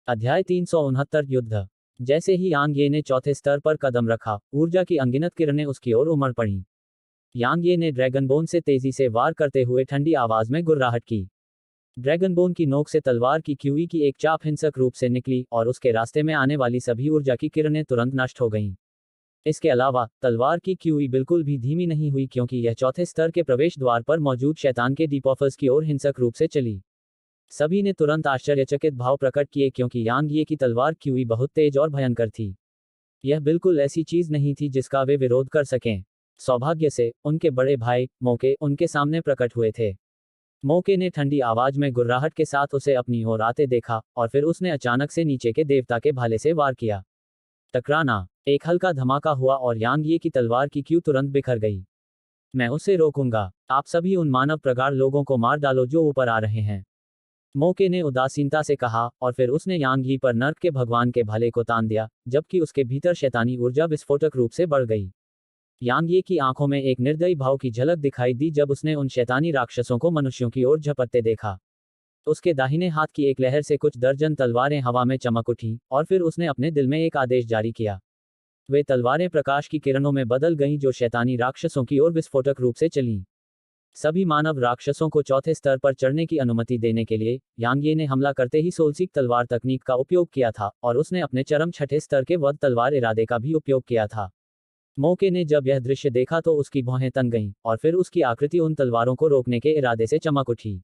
अध्याय 369 युद्ध। जैसे ही यांग ये ने चौथे स्तर पर कदम रखा, ऊर्जा की अनगिनत किरणें उसकी ओर उमड़ पड़ी। यांग ये ने ड्रैगनबोन से तेजी से वार करते हुए ठंडी आवाज में गुर्राहट की। ड्रैगनबोन की नोक से तलवार की क्यूई की एक चाप हिंसक रूप से निकली और उसके रास्ते में आने वाली सभी ऊर्जा की किरणें तुरंत नष्ट हो गईं। इसके अलावा तलवार की क्यूई बिल्कुल भी धीमी नहीं हुई क्योंकि यह चौथे स्तर के प्रवेश द्वार पर मौजूद शैतान के डीपॉफर्स की ओर हिंसक रूप से चली। सभी ने तुरंत आश्चर्यचकित भाव प्रकट किए क्योंकि यांग ये की तलवार क्यूई बहुत तेज और भयंकर थी। यह बिल्कुल ऐसी चीज नहीं थी जिसका वे विरोध कर सकें। सौभाग्य से उनके बड़े भाई मोके उनके सामने प्रकट हुए थे। मोके ने ठंडी आवाज में गुर्राहट के साथ उसे अपनी ओर आते देखा और फिर उसने अचानक से नीचे के देवता के भाले से वार किया। टकराना। एक हल्का धमाका हुआ और यांग ये की तलवार की क्यू तुरंत बिखर गई। मैं उसे रोकूंगा। आप सभी उन मानव प्रगाढ़ लोगों को मार डालो जो ऊपर आ रहे हैं, मोके ने उदासीनता से कहा और फिर उसने यांग यी पर नर्क के भगवान के भाले को तान दिया, जबकि उसके भीतर शैतानी ऊर्जा विस्फोटक रूप से बढ़ गई। यांग ये की आंखों में एक निर्दयी भाव की झलक दिखाई दी जब उसने उन शैतानी राक्षसों को मनुष्यों की ओर झपटते देखा। उसके दाहिने हाथ की एक लहर से कुछ दर्जन तलवारें हवा में चमक उठी और फिर उसने अपने दिल में एक आदेश जारी किया। वे तलवारें प्रकाश की किरणों में बदल गईं जो शैतानी राक्षसों की ओर विस्फोटक रूप से चलीं। सभी मानव राक्षसों को चौथे स्तर पर चढ़ने की अनुमति देने के लिए यांग ये ने हमला करते ही सोलसीक तलवार तकनीक का उपयोग किया था और उसने अपने चरम छठे स्तर के वध तलवार इरादे का भी उपयोग किया था। मोके ने जब यह दृश्य देखा तो उसकी भौहें तन गईं और फिर उसकी आकृति उन तलवारों को रोकने के इरादे से चमक उठी।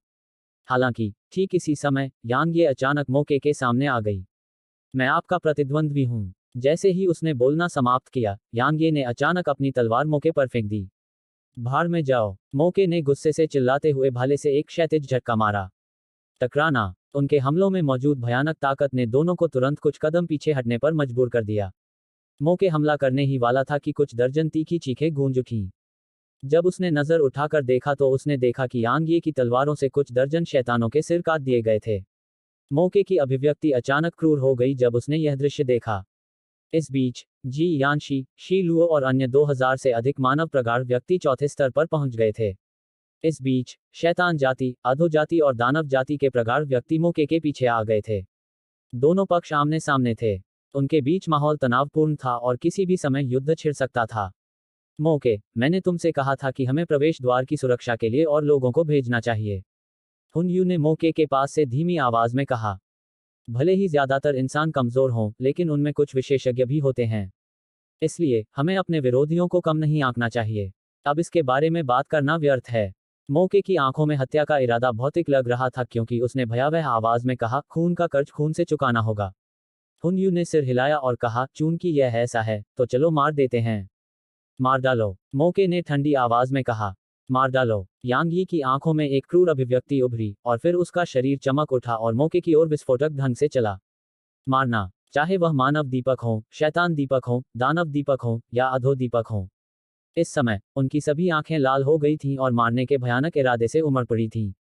हालांकि ठीक इसी समय यांग ये अचानक मोके के सामने आ गई। मैं आपका प्रतिद्वंद्वी हूं। जैसे ही उसने बोलना समाप्त किया, यांग ये ने अचानक अपनी तलवार मोके पर फेंक दी। भाड़ में जाओ। मोके ने गुस्से से चिल्लाते हुए भाले से एक क्षैतिज झटका मारा। टकराना। उनके हमलों में मौजूद भयानक ताकत ने दोनों को तुरंत कुछ कदम पीछे हटने पर मजबूर कर दिया। मोके हमला करने ही वाला था कि कुछ दर्जन तीखी चीखें गूंज उठीं। जब उसने नजर उठाकर देखा तो उसने देखा कि यांग ये की तलवारों से कुछ दर्जन शैतानों के सिर काट दिए गए थे। मोके की अभिव्यक्ति अचानक क्रूर हो गई जब उसने यह दृश्य देखा। इस बीच जी यानशी, शी लुओ और अन्य 2000 से अधिक मानव प्रगाढ़ व्यक्ति चौथे स्तर पर पहुंच गए थे। इस बीच शैतान जाति, अधोजाति और दानव जाति के प्रगाढ़ व्यक्ति मोके के पीछे आ गए थे। दोनों पक्ष आमने सामने थे। उनके बीच माहौल तनावपूर्ण था और किसी भी समय युद्ध छिड़ सकता था। मोके, मैंने तुमसे कहा था कि हमें प्रवेश द्वार की सुरक्षा के लिए और लोगों को भेजना चाहिए, हुन यू ने मोके के पास से धीमी आवाज में कहा। भले ही ज्यादातर इंसान कमजोर हों, लेकिन उनमें कुछ विशेषज्ञ भी होते हैं। इसलिए हमें अपने विरोधियों को कम नहीं आंकना चाहिए। अब इसके बारे में बात करना व्यर्थ है। मोके की आंखों में हत्या का इरादा भौतिक लग रहा था क्योंकि उसने भयावह आवाज में कहा, खून का कर्ज खून से चुकाना होगा। हुन यू ने सिर हिलाया और कहा, चूंकि यह ऐसा है तो चलो मार देते हैं। मार डालो। मोके ने ठंडी आवाज में कहा। मार डालो। यांग यी की आंखों में एक क्रूर अभिव्यक्ति उभरी और फिर उसका शरीर चमक उठा और मोके की ओर विस्फोटक ढंग से चला। मारना, चाहे वह मानव दीपक हो, शैतान दीपक हो, दानव दीपक हो या अधो दीपक हो। इस समय उनकी सभी आंखें लाल हो गई थीं और मारने के भयानक इरादे से उमड़ पड़ी थीं।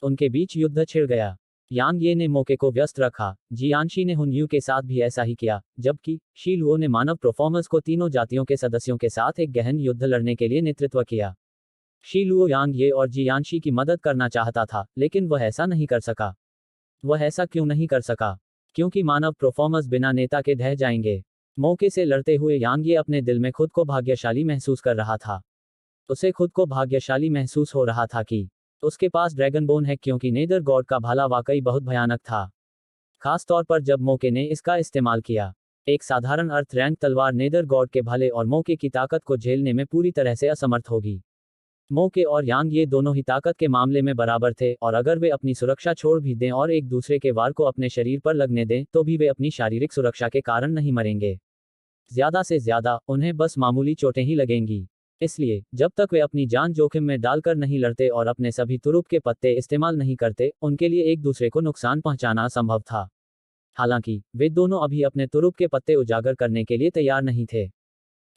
उनके बीच युद्ध छिड़ गया। यांग ये ने मोके को व्यस्त रखा। जियानशी ने हुन यू के साथ भी ऐसा ही किया, जबकि शी लुओ ने मानव परफॉर्मेंस को तीनों जातियों के सदस्यों के साथ एक गहन युद्ध लड़ने के लिए नेतृत्व किया। शी लुओ यांग ये और जियानशी की मदद करना चाहता था, लेकिन वह ऐसा नहीं कर सका। वह ऐसा क्यों नहीं कर सका? क्योंकि मानव परफॉर्मेंस बिना नेता के ढह जाएंगे। मोके से लड़ते हुए यांग ये अपने दिल में खुद को भाग्यशाली महसूस कर रहा था। उसे खुद को भाग्यशाली महसूस हो रहा था कि उसके पास ड्रैगनबोन है क्योंकि नेदर गॉड का भाला वाकई बहुत भयानक था। खास तौर पर जब मोके ने इसका इस्तेमाल किया। एक साधारण अर्थ रैंक तलवार नेदर गॉड के भाले और मोके की ताकत को झेलने में पूरी तरह से असमर्थ होगी। मोके और यांग ये दोनों ही ताकत के मामले में बराबर थे और अगर वे अपनी सुरक्षा छोड़ भी दें और एक दूसरे के वार को अपने शरीर पर लगने दें तो भी वे अपनी शारीरिक सुरक्षा के कारण नहीं मरेंगे। ज्यादा से ज्यादा उन्हें बस मामूली चोटें ही लगेंगी। इसलिए जब तक वे अपनी जान जोखिम में डालकर नहीं लड़ते और अपने सभी तुरुप के पत्ते इस्तेमाल नहीं करते, उनके लिए एक दूसरे को नुकसान पहुंचाना असंभव था। हालांकि वे दोनों अभी अपने तुरुप के पत्ते उजागर करने के लिए तैयार नहीं थे।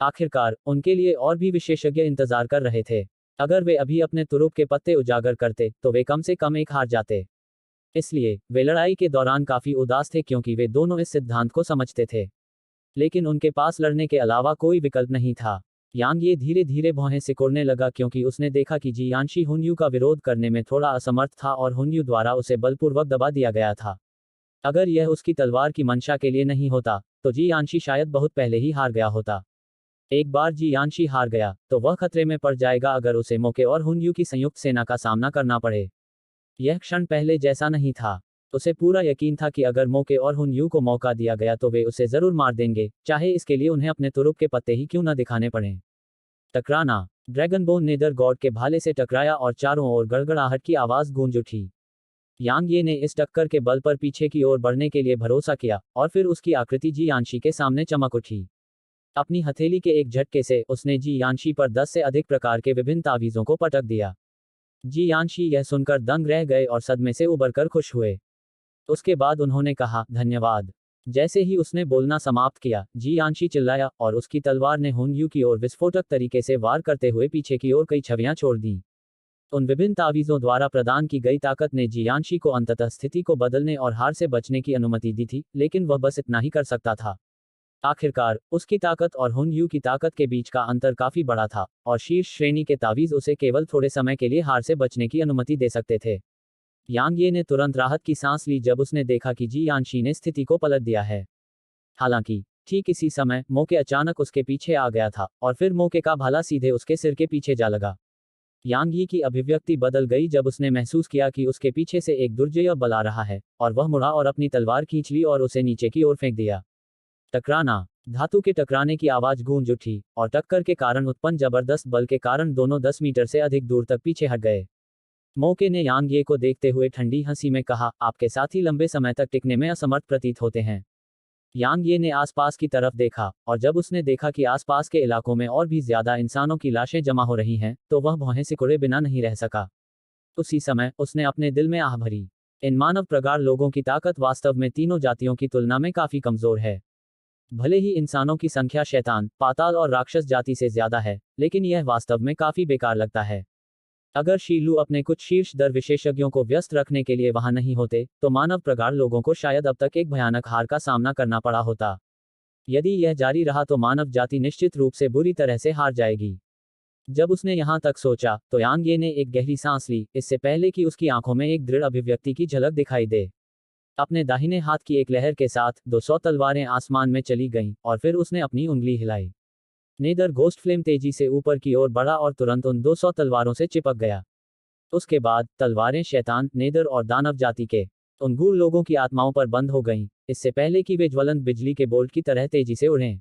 आखिरकार उनके लिए और भी विशेषज्ञ इंतजार कर रहे थे। अगर वे अभी अपने तुरुप के पत्ते उजागर करते तो वे कम से कम एक हार जाते। इसलिए वे लड़ाई के दौरान काफी उदास थे क्योंकि वे दोनों इस सिद्धांत को समझते थे। लेकिन उनके पास लड़ने के अलावा कोई विकल्प नहीं था। यांग ये धीरे धीरे भौहें सिकुड़ने लगा क्योंकि उसने देखा कि जियानशी हुन यू का विरोध करने में थोड़ा असमर्थ था और हुन यू द्वारा उसे बलपूर्वक दबा दिया गया था। अगर यह उसकी तलवार की मंशा के लिए नहीं होता तो जी यानशी शायद बहुत पहले ही हार गया होता। एक बार जी यानशी हार गया तो वह खतरे में पड़ जाएगा अगर उसे मोके और हुनयू की संयुक्त सेना का सामना करना पड़े। यह क्षण पहले जैसा नहीं था। उसे पूरा यकीन था कि अगर मोके और हुनयू को मौका दिया गया तो वे उसे जरूर मार देंगे, चाहे इसके लिए उन्हें अपने तुरुप के पत्ते ही क्यों न दिखाने पड़े। टकराना। ड्रैगनबोन नेदर गॉड के भाले से टकराया और चारों ओर गड़गड़ाहट की आवाज गूंज उठी। यांग ये ने इस टक्कर के बल पर पीछे की ओर बढ़ने के लिए भरोसा किया और फिर उसकी आकृति जी यानशी के सामने चमक उठी। अपनी हथेली के एक झटके से उसने जी यानशी पर 10 से अधिक प्रकार के विभिन्न तावीजों को पटक दिया। जी यानशी यह सुनकर दंग रह गए और सदमे से उबरकर खुश हुए। उसके बाद उन्होंने कहा, धन्यवाद। जैसे ही उसने बोलना समाप्त किया, जी यानशी चिल्लाया और उसकी तलवार ने हुनयू की ओर विस्फोटक तरीके से वार करते हुए पीछे की ओर कई छवियां छोड़ दी। उन विभिन्न तावीजों द्वारा प्रदान की गई ताकत ने जी यानशी को अंततः स्थिति को बदलने और हार से बचने की अनुमति दी थी, लेकिन वह बस इतना ही कर सकता था। आखिरकार उसकी ताकत और हुनयू की ताकत के बीच का अंतर काफी बड़ा था, और शीर्ष श्रेणी के तावीज उसे केवल थोड़े समय के लिए हार से बचने की अनुमति दे सकते थे। यांग ये ने तुरंत राहत की सांस ली जब उसने देखा कि जी यानशी ने स्थिति को पलट दिया है। हालांकि ठीक इसी समय मोके अचानक उसके पीछे आ गया था और फिर मोके का भाला सीधे उसके सिर के पीछे जा लगा। यांग यी की अभिव्यक्ति बदल गई जब उसने महसूस किया कि उसके पीछे से एक दुर्जय बल आ रहा है, और वह मुड़ा और अपनी तलवार खींच ली और उसे नीचे की ओर फेंक दिया। टकराना। धातु के टकराने की आवाज गूंज उठी और टक्कर के कारण उत्पन्न जबरदस्त बल के कारण दोनों 10 मीटर से अधिक दूर तक पीछे हट गए। मोके ने यांग ये को देखते हुए ठंडी हंसी में कहा, आपके साथी लंबे समय तक टिकने में असमर्थ प्रतीत होते हैं। यांग ये ने आसपास की तरफ देखा, और जब उसने देखा कि आसपास के इलाकों में और भी ज्यादा इंसानों की लाशें जमा हो रही हैं, तो वह भौहें सिकुड़े बिना नहीं रह सका। उसी समय उसने अपने दिल में आह भरी। इन मानव प्रगाढ़ लोगों की ताकत वास्तव में तीनों जातियों की तुलना में काफी कमजोर है। भले ही इंसानों की संख्या शैतान, पाताल और राक्षस जाति से ज्यादा है, लेकिन यह वास्तव में काफी बेकार लगता है। अगर शीलू अपने कुछ शीर्ष दर विशेषज्ञों को व्यस्त रखने के लिए वहां नहीं होते, तो मानव प्रगाढ़ लोगों को शायद अब तक एक भयानक हार का सामना करना पड़ा होता। यदि यह जारी रहा तो मानव जाति निश्चित रूप से बुरी तरह से हार जाएगी। जब उसने यहां तक सोचा, तो यांग ये ने एक गहरी सांस ली, इससे पहले कि उसकी आंखों में एक दृढ़ अभिव्यक्ति की झलक दिखाई दे। अपने दाहिने हाथ की एक लहर के साथ 200 तलवारें आसमान में चली गईं, और फिर उसने अपनी उंगली हिलाई। नेदर घोस्ट फ्लेम तेजी से ऊपर की ओर बढ़ा और तुरंत उन 200 तलवारों से चिपक गया। उसके बाद तलवारें शैतान, नेदर और दानव जाति के उन गूढ़ लोगों की आत्माओं पर बंद हो गईं, इससे पहले कि वे ज्वलंत बिजली के बोल्ट की तरह तेजी से उड़ें।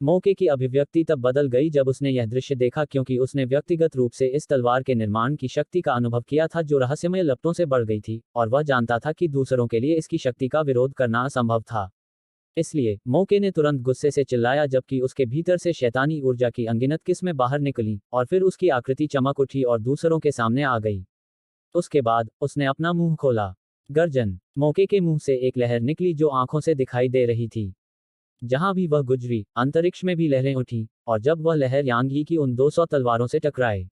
मोके की अभिव्यक्ति तब बदल गई जब उसने यह दृश्य देखा, क्योंकि उसने व्यक्तिगत रूप से इस तलवार के निर्माण की शक्ति का अनुभव किया था जो रहस्यमय लपटों से बढ़ गई थी, और वह जानता था कि दूसरों के लिए इसकी शक्ति का विरोध करना असंभव था। इसलिए मोके ने तुरंत गुस्से से चिल्लाया, जबकि उसके भीतर से शैतानी ऊर्जा की अनगिनत किस्में बाहर निकली, और फिर उसकी आकृति चमक उठी और दूसरों के सामने आ गई। उसके बाद उसने अपना मुंह खोला। गर्जन। मोके के मुंह से एक लहर निकली जो आंखों से दिखाई दे रही थी। जहां भी वह गुजरी, अंतरिक्ष में भी लहरें उठी, और जब वह लहर यांग यी की उन 200 तलवारों से टकराए।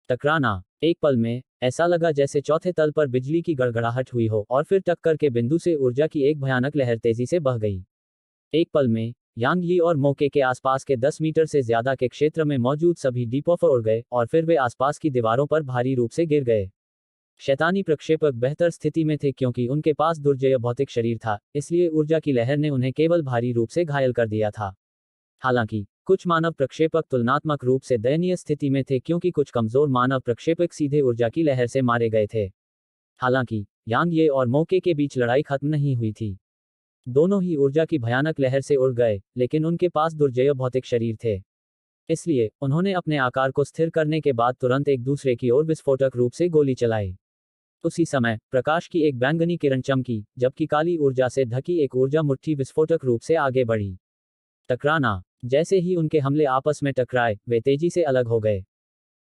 टकराना। एक पल में ऐसा लगा जैसे चौथे तल पर बिजली की गड़गड़ाहट हुई हो, और फिर टक्कर के बिंदु से ऊर्जा की एक भयानक लहर तेजी से बह गई। एक पल में यांग यी और मोके के आसपास के 10 मीटर से ज्यादा के क्षेत्र में मौजूद सभी डीपोफर उड़ गए, और फिर वे आसपास की दीवारों पर भारी रूप से गिर गए। शैतानी प्रक्षेपक बेहतर स्थिति में थे क्योंकि उनके पास दुर्जय भौतिक शरीर था, इसलिए ऊर्जा की लहर ने उन्हें केवल भारी रूप से घायल कर दिया था। हालांकि कुछ मानव प्रक्षेपक तुलनात्मक रूप से दयनीय स्थिति में थे क्योंकि कुछ कमजोर मानव प्रक्षेपक सीधे ऊर्जा की लहर से मारे गए थे। हालांकि यांग ये और मोके के बीच लड़ाई खत्म नहीं हुई थी। दोनों ही ऊर्जा की भयानक लहर से उड़ गए, लेकिन उनके पास दुर्जय भौतिक शरीर थे। इसलिए उन्होंने अपने आकार को स्थिर करने के बाद तुरंत एक दूसरे की ओर विस्फोटक रूप से गोली चलाई। उसी समय प्रकाश की एक बैंगनी किरण चमकी, जबकि काली ऊर्जा से ढकी एक ऊर्जा मुट्ठी विस्फोटक रूप से आगे बढ़ी। टकराना। जैसे ही उनके हमले आपस में टकराए, वे तेजी से अलग हो गए।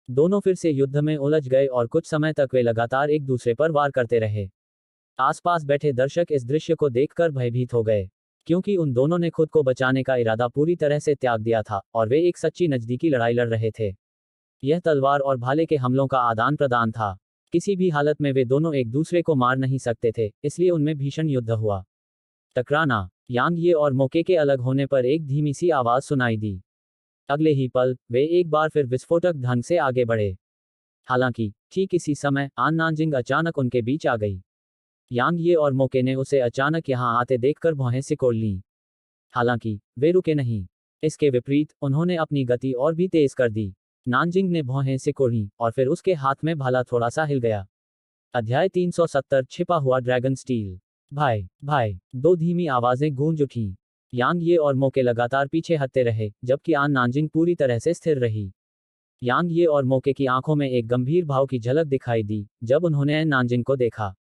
दोनों फिर से युद्ध में उलझ गए और कुछ समय तक वे लगातार एक दूसरे पर वार करते रहे। आसपास बैठे दर्शक इस दृश्य को देखकर भयभीत हो गए, क्योंकि उन दोनों ने खुद को बचाने का इरादा पूरी तरह से त्याग दिया था, और वे एक सच्ची नजदीकी लड़ाई लड़ रहे थे। यह तलवार और भाले के हमलों का आदान प्रदान था। किसी भी हालत में वे दोनों एक दूसरे को मार नहीं सकते थे, इसलिए उनमें भीषण युद्ध हुआ। टकराना। यांग ये और मोके के अलग होने पर एक धीमी सी आवाज सुनाई दी। अगले ही पल वे एक बार फिर विस्फोटक ढंग से आगे बढ़े। हालांकि ठीक इसी समय आन नानजिंग अचानक उनके बीच आ गई। यांग ये और मोके ने उसे अचानक यहाँ आते देखकर भौहें सिकोड़ लीं। हालांकि वे रुके नहीं। इसके विपरीत उन्होंने अपनी गति और भी तेज कर दी। नानजिंग ने भौहें सिकोड़ी और फिर उसके हाथ में भाला थोड़ा सा हिल गया। अध्याय 370 छिपा हुआ ड्रैगन स्टील। भाई भाई, दो धीमी आवाजें गूंज उठीं। यांग ये और मोके लगातार पीछे हटते रहे, जबकि आन नानजिंग पूरी तरह से स्थिर रही। यांग ये और मोके की आंखों में एक गंभीर भाव की झलक दिखाई दी जब उन्होंने नानजिंग को देखा,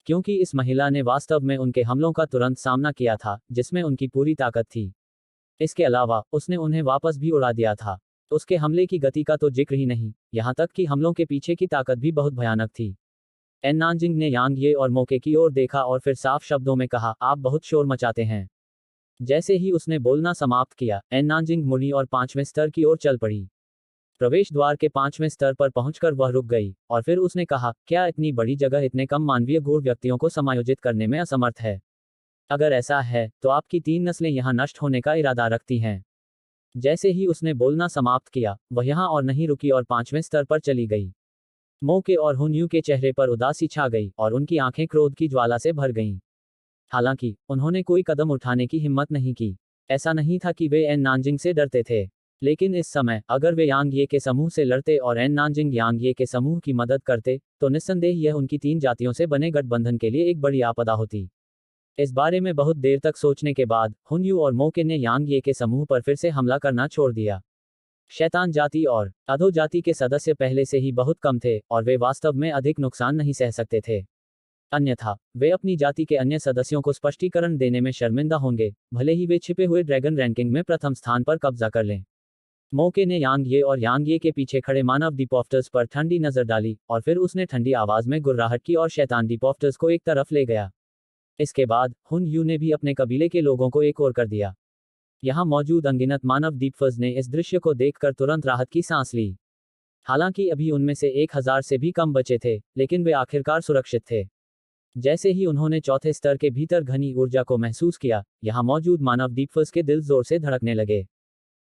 क्योंकि इस महिला ने वास्तव में उनके हमलों का तुरंत सामना किया था, जिसमें उनकी पूरी ताकत थी। इसके अलावा उसने उन्हें वापस भी उड़ा दिया था। उसके हमले की गति का तो जिक्र ही नहीं, यहाँ तक कि हमलों के पीछे की ताकत भी बहुत भयानक थी। एन नानजिंग ने यांग ये और मोके की ओर देखा और फिर साफ शब्दों में कहा, आप बहुत शोर मचाते हैं। जैसे ही उसने बोलना समाप्त किया, एन नानजिंग मुड़ी और 5वें स्तर की ओर चल पड़ी। प्रवेश द्वार के 5वें स्तर पर पहुंचकर वह रुक गई और फिर उसने कहा, क्या इतनी बड़ी जगह इतने कम मानवीय गुण व्यक्तियों को समायोजित करने में असमर्थ है? अगर ऐसा है तो आपकी 3 नस्लें यहाँ नष्ट होने का इरादा रखती हैं। जैसे ही उसने बोलना समाप्त किया, वह यहाँ और नहीं रुकी और 5वें स्तर पर चली गई। मोके और हुनयू के चेहरे पर उदासी छा गई और उनकी आंखें क्रोध की ज्वाला से भर गईं। हालांकि उन्होंने कोई कदम उठाने की हिम्मत नहीं की। ऐसा नहीं था कि वे एन नानजिंग से डरते थे, लेकिन इस समय अगर वे यांग ये के समूह से लड़ते और एन नानजिंग यांग ये के समूह की मदद करते, तो निस्संदेह यह उनकी 3 जातियों से बने गठबंधन के लिए एक बड़ी आपदा होती। इस बारे में बहुत देर तक सोचने के बाद हुनयू और मोके ने यांग ये के समूह पर फिर से हमला करना छोड़ दिया। शैतान जाति और अधो जाति के सदस्य पहले से ही बहुत कम थे और वे वास्तव में अधिक नुकसान नहीं सह सकते थे। अन्यथा वे अपनी जाति के अन्य सदस्यों को स्पष्टीकरण देने में शर्मिंदा होंगे, भले ही वे छिपे हुए ड्रैगन रैंकिंग में प्रथम स्थान पर कब्जा कर लें। मोके ने यांग ये और यांग ये के पीछे खड़े मानव डिपॉफ्टर्स पर ठंडी नजर डाली और फिर उसने ठंडी आवाज में गुर्राहट की और शैतान डिपॉफ्टर्स को एक तरफ ले गया। इसके बाद हुन यू ने भी अपने कबीले के लोगों को एक ओर कर दिया। यहाँ मौजूद अनगिनत मानव डिपफर्स ने इस दृश्य को देखकर तुरंत राहत की सांस ली। हालांकि अभी उनमें से 1000 से भी कम बचे थे, लेकिन वे आखिरकार सुरक्षित थे। जैसे ही उन्होंने चौथे स्तर के भीतर घनी ऊर्जा को महसूस किया, यहाँ मौजूद मानव डिपफर्स के दिल जोर से धड़कने लगे।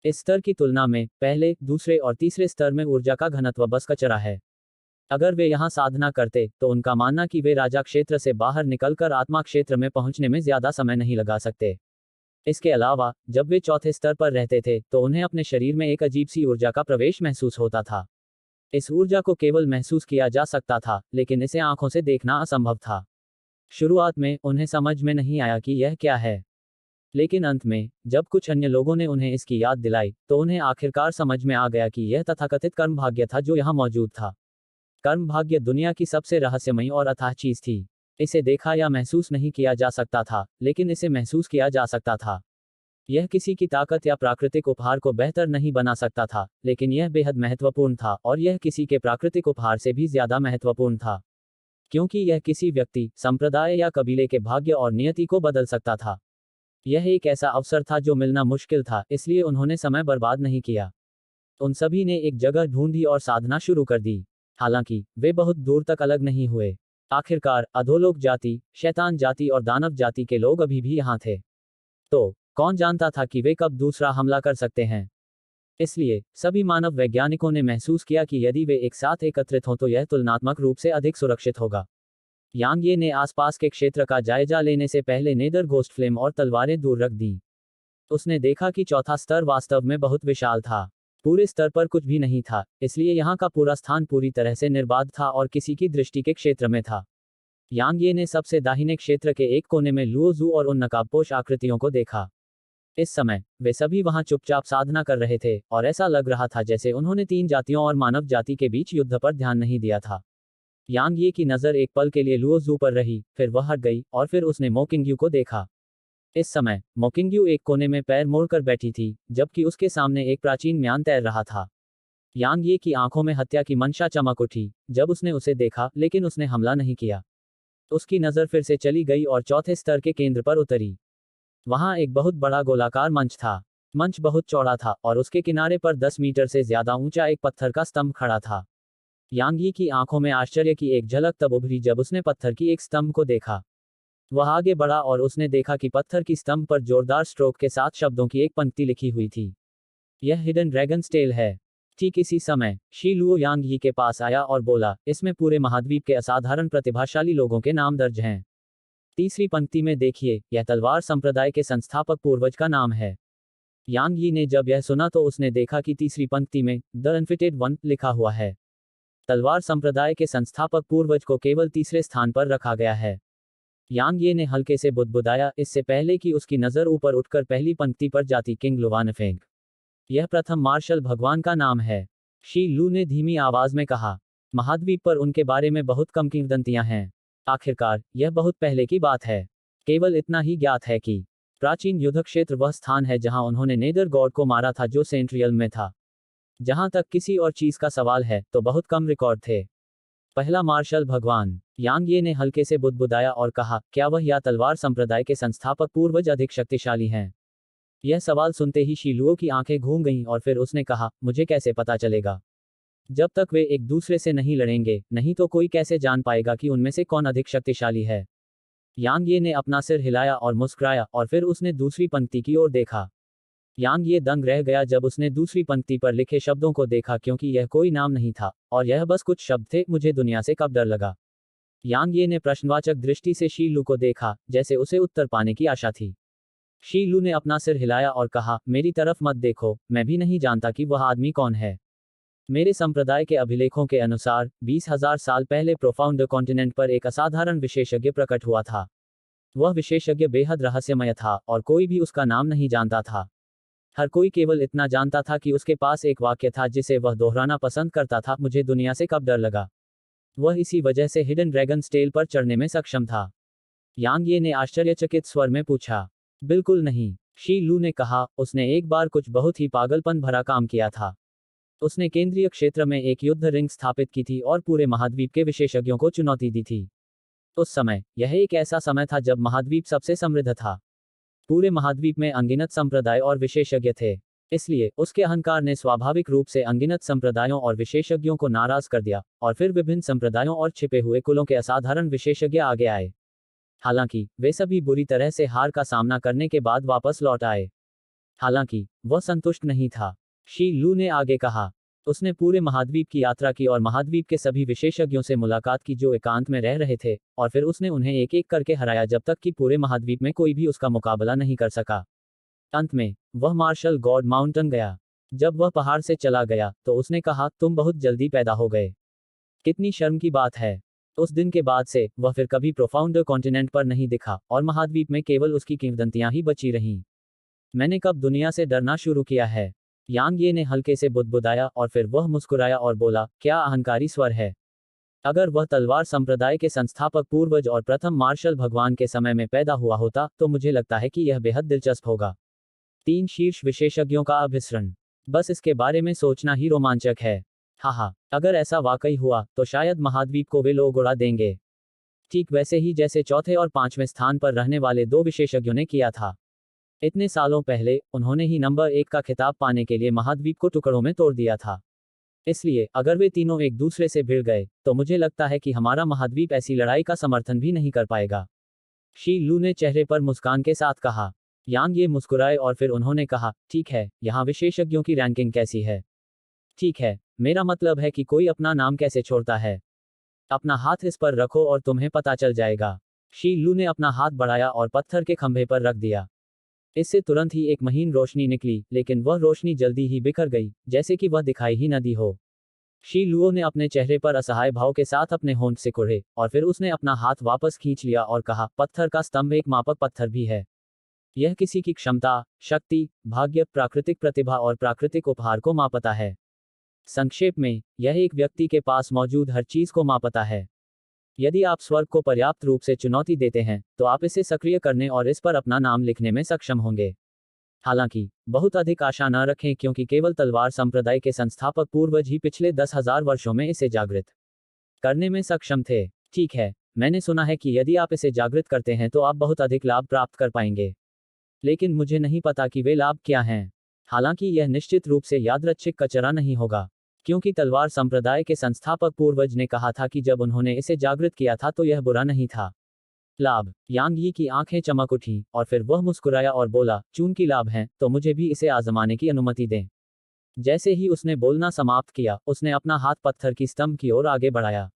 इस स्तर की तुलना में पहले, दूसरे और तीसरे स्तर में ऊर्जा का घनत्व बस कचरा है। अगर वे यहाँ साधना करते तो उनका मानना कि वे राजा क्षेत्र से बाहर निकलकर आत्मा क्षेत्र में पहुंचने में ज्यादा समय नहीं लगा सकते। इसके अलावा जब वे चौथे स्तर पर रहते थे तो उन्हें अपने शरीर में एक अजीब सी ऊर्जा का प्रवेश महसूस होता था। इस ऊर्जा को केवल महसूस किया जा सकता था, लेकिन इसे आंखों से देखना असंभव था। शुरुआत में उन्हें समझ में नहीं आया कि यह क्या है, लेकिन अंत में जब कुछ अन्य लोगों ने उन्हें इसकी याद दिलाई तो उन्हें आखिरकार समझ में आ गया कि यह तथाकथित कर्म भाग्य था जो यहाँ मौजूद था। कर्म भाग्य दुनिया की सबसे रहस्यमयी और अथाह चीज थी। इसे देखा या महसूस नहीं किया जा सकता था, लेकिन इसे महसूस किया जा सकता था। यह किसी की ताकत या प्राकृतिक उपहार को बेहतर नहीं बना सकता था, लेकिन यह बेहद महत्वपूर्ण था और यह किसी के प्राकृतिक उपहार से भी ज्यादा महत्वपूर्ण था, क्योंकि यह किसी व्यक्ति, संप्रदाय या कबीले के भाग्य और नियति को बदल सकता था। यह एक ऐसा अवसर था जो मिलना मुश्किल था, इसलिए उन्होंने समय बर्बाद नहीं किया। उन सभी ने एक जगह ढूंढी और साधना शुरू कर दी। हालांकि वे बहुत दूर तक अलग नहीं हुए। आखिरकार अधोलोक जाति, शैतान जाति और दानव जाति के लोग अभी भी यहाँ थे। तो कौन जानता था कि वे कब दूसरा हमला कर सकते हैं। इसलिए सभी मानव वैज्ञानिकों ने महसूस किया कि यदि वे एक साथ एकत्रित हों तो यह तुलनात्मक रूप से अधिक सुरक्षित होगा। यांग ये ने आसपास के क्षेत्र का जायजा लेने से पहले नेदर घोस्ट फ्लेम और तलवारें दूर रख दी। उसने देखा कि चौथा स्तर वास्तव में बहुत विशाल था। पूरे स्तर पर कुछ भी नहीं था, इसलिए यहाँ का पूरा स्थान पूरी तरह से निर्बाध था और किसी की दृष्टि के क्षेत्र में था। यांग ये ने सबसे दाहिने क्षेत्र के एक कोने में लुओ जू और उन नकाबपोश आकृतियों को देखा। इस समय वे सभी वहां चुपचाप साधना कर रहे थे और ऐसा लग रहा था जैसे उन्होंने 3 जातियों और मानव जाति के बीच युद्ध पर ध्यान नहीं दिया था। यांग ये की नजर एक पल के लिए लुओ जू पर रही, फिर वह हट गई और फिर उसने मोकिंग्यू को देखा। इस समय मोकिंग्यू एक कोने में पैर मोड़कर बैठी थी, जबकि उसके सामने एक प्राचीन म्यान तैर रहा था। यांग ये की आंखों में हत्या की मंशा चमक उठी जब उसने उसे देखा, लेकिन उसने हमला नहीं किया। उसकी नजर फिर से चली गई और चौथे स्तर के केंद्र पर उतरी। वहां एक बहुत बड़ा गोलाकार मंच था। मंच बहुत चौड़ा था और उसके किनारे पर 10 मीटर से ज्यादा ऊंचा एक पत्थर का स्तंभ खड़ा था। यांग ये की आंखों में आश्चर्य की एक झलक तब उभरी जब उसने पत्थर की एक स्तंभ को देखा। वह आगे बढ़ा और उसने देखा कि पत्थर की स्तंभ पर जोरदार स्ट्रोक के साथ शब्दों की एक पंक्ति लिखी हुई थी। यह हिडन ड्रैगन्स टेल है। ठीक इसी समय शी लुओ यांग यी के पास आया और बोला, इसमें पूरे महाद्वीप के असाधारण प्रतिभाशाली लोगों के नाम दर्ज हैं। तीसरी पंक्ति में देखिए, यह तलवार संप्रदाय के संस्थापक पूर्वज का नाम है। यांग यी ने जब यह सुना तो उसने देखा कि तीसरी पंक्ति में द अनफिटेड वन लिखा हुआ है। तलवार संप्रदाय के संस्थापक पूर्वज को केवल तीसरे स्थान पर रखा गया है। यांग ये ने हल्के से बुदबुदाया, इससे पहले कि उसकी नज़र ऊपर उठकर पहली पंक्ति पर जाती। किंग लुवानफेंग, यह प्रथम मार्शल भगवान का नाम है। शी लू ने धीमी आवाज में कहा। महाद्वीप पर उनके बारे में बहुत कम किंवदंतियां हैं। आखिरकार यह बहुत पहले की बात है। केवल इतना ही ज्ञात है कि प्राचीन युद्ध क्षेत्र वह स्थान है जहां उन्होंने नेदर गॉड को मारा था जो सेंट्रियल में था। जहां तक किसी और चीज का सवाल है तो बहुत कम रिकॉर्ड थे। पहला मार्शल भगवान, यांग ये ने हल्के से बुदबुदाया और कहा, क्या वह या तलवार संप्रदाय के संस्थापक पूर्वज अधिक शक्तिशाली हैं? यह सवाल सुनते ही शीलुओ की आंखें घूम गईं और फिर उसने कहा, मुझे कैसे पता चलेगा? जब तक वे एक दूसरे से नहीं लड़ेंगे, नहीं तो कोई कैसे जान पाएगा कि उनमें से कौन अधिक शक्तिशाली है? यांग ये ने अपना सिर हिलाया और मुस्कुराया और फिर उसने दूसरी पंक्ति की ओर देखा। यांग ये दंग रह गया जब उसने दूसरी पंक्ति पर लिखे शब्दों को देखा, क्योंकि यह कोई नाम नहीं था और यह बस कुछ शब्द थे। मुझे दुनिया से कब डर लगा? यांग ये ने प्रश्नवाचक दृष्टि से शीलू को देखा, जैसे उसे उत्तर पाने की आशा थी। शीलू ने अपना सिर हिलाया और कहा, मेरी तरफ मत देखो, मैं भी नहीं जानता कि वह आदमी कौन है। मेरे संप्रदाय के अभिलेखों के अनुसार 20,000 साल पहले प्रोफाउंड कॉन्टिनेंट पर एक असाधारण विशेषज्ञ प्रकट हुआ था। वह विशेषज्ञ बेहद रहस्यमय था और कोई भी उसका नाम नहीं जानता था। हर कोई केवल इतना जानता था कि उसके पास एक वाक्य था जिसे वह दोहराना पसंद करता था, मुझे दुनिया से कब डर लगा। वह इसी वजह से हिडन ड्रैगन स्टेल पर चढ़ने में सक्षम था। यांग ये ने आश्चर्यचकित स्वर में पूछा। बिल्कुल नहीं, शी लू ने कहा, उसने एक बार कुछ बहुत ही पागलपन भरा काम किया था। उसने केंद्रीय क्षेत्र में एक युद्ध रिंग स्थापित की थी और पूरे महाद्वीप के विशेषज्ञों को चुनौती दी थी। उस समय यह एक ऐसा समय था जब महाद्वीप सबसे समृद्ध था। पूरे महाद्वीप में अनगिनत संप्रदाय और विशेषज्ञ थे। इसलिए उसके अहंकार ने स्वाभाविक रूप से अनगिनत संप्रदायों और विशेषज्ञों को नाराज कर दिया और फिर विभिन्न संप्रदायों और छिपे हुए कुलों के असाधारण विशेषज्ञ आगे आए। हालांकि वे सभी बुरी तरह से हार का सामना करने के बाद वापस लौट आए। हालांकि वह संतुष्ट नहीं था। शी लू ने आगे कहा, उसने पूरे महाद्वीप की यात्रा की और महाद्वीप के सभी विशेषज्ञों से मुलाकात की जो एकांत में रह रहे थे, और फिर उसने उन्हें एक एक करके हराया जब तक कि पूरे महाद्वीप में कोई भी उसका मुकाबला नहीं कर सका। अंत में वह मार्शल गॉड माउंटेन गया। जब वह पहाड़ से चला गया तो उसने कहा, तुम बहुत जल्दी पैदा हो गए। कितनी शर्म की बात है। उस दिन के बाद से वह फिर कभी प्रोफाउंड कॉन्टिनेंट पर नहीं दिखा और महाद्वीप में केवल उसकी किंवदंतियां ही बची रहीं। मैंने कब दुनिया से डरना शुरू किया है? यांग ये ने हल्के से बुदबुदाया और फिर वह मुस्कुराया और बोला, क्या अहंकारी स्वर है। अगर वह तलवार संप्रदाय के संस्थापक पूर्वज और प्रथम मार्शल भगवान के समय में पैदा हुआ होता तो मुझे लगता है कि यह बेहद दिलचस्प होगा। 3 शीर्ष विशेषज्ञों का अभिसरण, बस इसके बारे में सोचना ही रोमांचक है। हाँ, अगर ऐसा वाकई हुआ तो शायद महाद्वीप को वे लोग उड़ा देंगे, ठीक वैसे ही जैसे चौथे और 5वें स्थान पर रहने वाले 2 विशेषज्ञों ने किया था। इतने सालों पहले उन्होंने ही नंबर 1 का खिताब पाने के लिए महाद्वीप को टुकड़ों में तोड़ दिया था। इसलिए अगर वे तीनों एक दूसरे से भिड़ गए तो मुझे लगता है कि हमारा महाद्वीप ऐसी लड़ाई का समर्थन भी नहीं कर पाएगा। शी लू ने चेहरे पर मुस्कान के साथ कहा। यांग ये मुस्कुराए और फिर उन्होंने कहा, ठीक है, यहाँ विशेषज्ञों की रैंकिंग कैसी है? ठीक है, मेरा मतलब है कि कोई अपना नाम कैसे छोड़ता है। अपना हाथ इस पर रखो और तुम्हें पता चल जाएगा। शी लू ने अपना हाथ बढ़ाया और पत्थर के खंभे पर रख दिया। इससे तुरंत ही एक महीन रोशनी निकली, लेकिन वह रोशनी जल्दी ही बिखर गई, जैसे कि वह दिखाई ही न दी हो। शी लुओ ने अपने चेहरे पर असहाय भाव के साथ अपने होंठ सिकुड़े और फिर उसने अपना हाथ वापस खींच लिया और कहा, पत्थर का स्तंभ एक मापक पत्थर भी है। यह किसी की क्षमता, शक्ति, भाग्य, प्राकृतिक प्रतिभा और प्राकृतिक उपहार को मापता है। संक्षेप में, यह एक व्यक्ति के पास मौजूद हर चीज को मापता है। यदि आप स्वर्ग को पर्याप्त रूप से चुनौती देते हैं तो आप इसे सक्रिय करने और इस पर अपना नाम लिखने में सक्षम होंगे। हालांकि बहुत अधिक आशा न रखें, क्योंकि केवल तलवार संप्रदाय के संस्थापक पूर्वज ही पिछले 10,000 वर्षों में इसे जागृत करने में सक्षम थे। ठीक है, मैंने सुना है कि यदि आप इसे जागृत करते हैं तो आप बहुत अधिक लाभ प्राप्त कर पाएंगे, लेकिन मुझे नहीं पता कि वे लाभ क्या हैं। हालांकि यह निश्चित रूप से यादृच्छिक कचरा नहीं होगा, क्योंकि तलवार संप्रदाय के संस्थापक पूर्वज ने कहा था कि जब उन्होंने इसे जागृत किया था तो यह बुरा नहीं था। लाभ। यांग यी की आंखें चमक उठी और फिर वह मुस्कुराया और बोला, चूंकि लाभ हैं तो मुझे भी इसे आजमाने की अनुमति दें। जैसे ही उसने बोलना समाप्त किया, उसने अपना हाथ पत्थर की स्तंभ की ओर आगे बढ़ाया।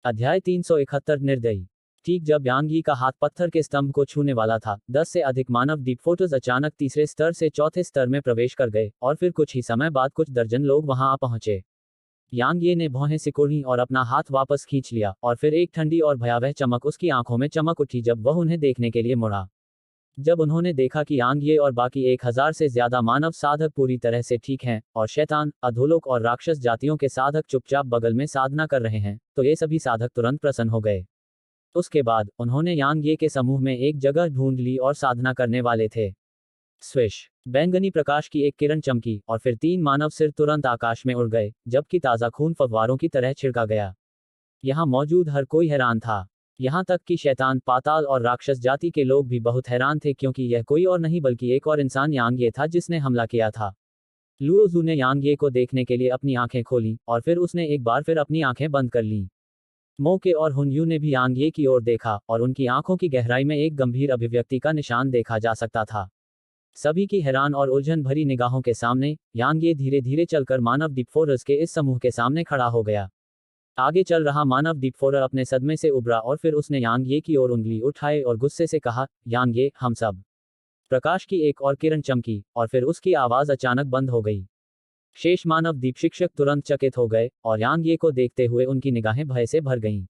अध्याय 371 निर्दयी। ठीक जब यांग यी का हाथ पत्थर के स्तंभ को छूने वाला था, 10 से अधिक मानव डीपफोर्टर्स अचानक तीसरे स्तर से चौथे स्तर में प्रवेश कर गए, और फिर कुछ ही समय बाद कुछ दर्जन लोग वहां आ पहुंचे। यांग ये ने भौहें सिकोड़ी और अपना हाथ वापस खींच लिया, और फिर एक ठंडी और भयावह चमक उसकी आंखों में चमक उठी जब वह उन्हें देखने के लिए मुड़ा। जब उन्होंने देखा कि यांग ये और बाकी 1000 से ज्यादा मानव साधक पूरी तरह से ठीक हैं, और शैतान, अधोलोक और राक्षस जातियों के साधक चुपचाप बगल में साधना कर रहे हैं, तो ये सभी साधक तुरंत प्रसन्न हो गए। उसके बाद उन्होंने यांग ये के समूह में एक जगह ढूंढ ली और साधना करने वाले थे। स्विश, बैंगनी प्रकाश की एक किरण चमकी, और फिर 3 मानव सिर तुरंत आकाश में उड़ गए, जबकि ताज़ा खून फव्वारों की तरह छिड़का गया। यहाँ मौजूद हर कोई हैरान था। यहाँ तक कि शैतान, पाताल और राक्षस जाति के लोग भी बहुत हैरान थे, क्योंकि यह कोई और नहीं बल्कि एक और इंसान यांग ये था जिसने हमला किया था। लुओजू ने यांग ये को देखने के लिए अपनी आंखें खोलीं, और फिर उसने एक बार फिर अपनी आंखें बंद कर लीं। मोके और हुनयू ने भी यांग ये की ओर देखा, और उनकी आंखों की गहराई में एक गंभीर अभिव्यक्ति का निशान देखा जा सकता था। सभी की हैरान और उलझन भरी निगाहों के सामने, यांग ये धीरे धीरे चलकर मानव डीपफोरर्स के इस समूह के सामने खड़ा हो गया। आगे चल रहा मानव डीपफोरर अपने सदमे से उबरा, और फिर उसने यांग ये की ओर उंगली उठाए और गुस्से से कहा, यांग ये, हम सब। प्रकाश की एक और किरण चमकी, और फिर उसकी आवाज अचानक बंद हो गई। शेष मानव दीप शिक्षक तुरंत चकित हो गए, और यांग ये को देखते हुए उनकी निगाहें भय से भर गईं।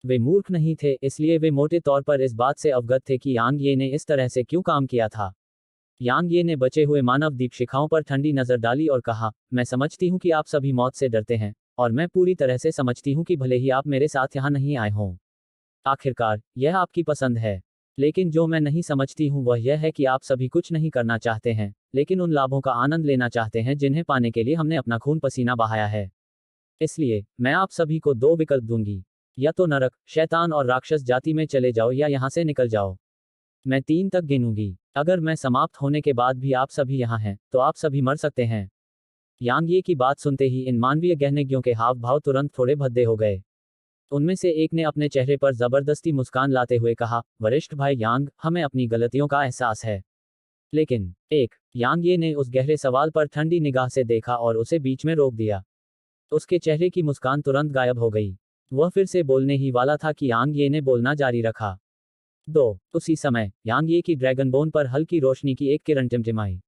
वे मूर्ख नहीं थे, इसलिए वे मोटे तौर पर इस बात से अवगत थे कि यांग ये ने इस तरह से क्यों काम किया था। यांग ये ने बचे हुए मानव दीप शिखाओं पर ठंडी नजर डाली और कहा, मैं समझती हूँ कि आप सभी मौत से डरते हैं, और मैं पूरी तरह से समझती हूँ कि भले ही आप मेरे साथ यहाँ नहीं आए हों, आखिरकार यह आपकी पसंद है। लेकिन जो मैं नहीं समझती हूँ वह यह है कि आप सभी कुछ नहीं करना चाहते हैं, लेकिन उन लाभों का आनंद लेना चाहते हैं जिन्हें पाने के लिए हमने अपना खून पसीना बहाया है। इसलिए मैं आप सभी को 2 विकल्प दूंगी, या तो नरक, शैतान और राक्षस जाति में चले जाओ, या यहाँ से निकल जाओ। मैं 3 तक गिनूंगी। अगर मैं समाप्त होने के बाद भी आप सभी यहाँ हैं, तो आप सभी मर सकते हैं। यांग ये की बात सुनते ही इन मानवीय गहनेज्ञों के हाव भाव तुरंत थोड़े भद्दे हो गए। उनमें से एक ने अपने चेहरे पर जबरदस्ती मुस्कान लाते हुए कहा, वरिष्ठ भाई यांग, हमें अपनी गलतियों का एहसास है। लेकिन यांग ये ने उस गहरे सवाल पर ठंडी निगाह से देखा और उसे बीच में रोक दिया। उसके चेहरे की मुस्कान तुरंत गायब हो गई। वह फिर से बोलने ही वाला था कि यांग ये ने बोलना जारी रखा। 2 उसी समय यांग ये की ड्रैगनबोन पर हल्की रोशनी की एक किरण टिमटिमाई।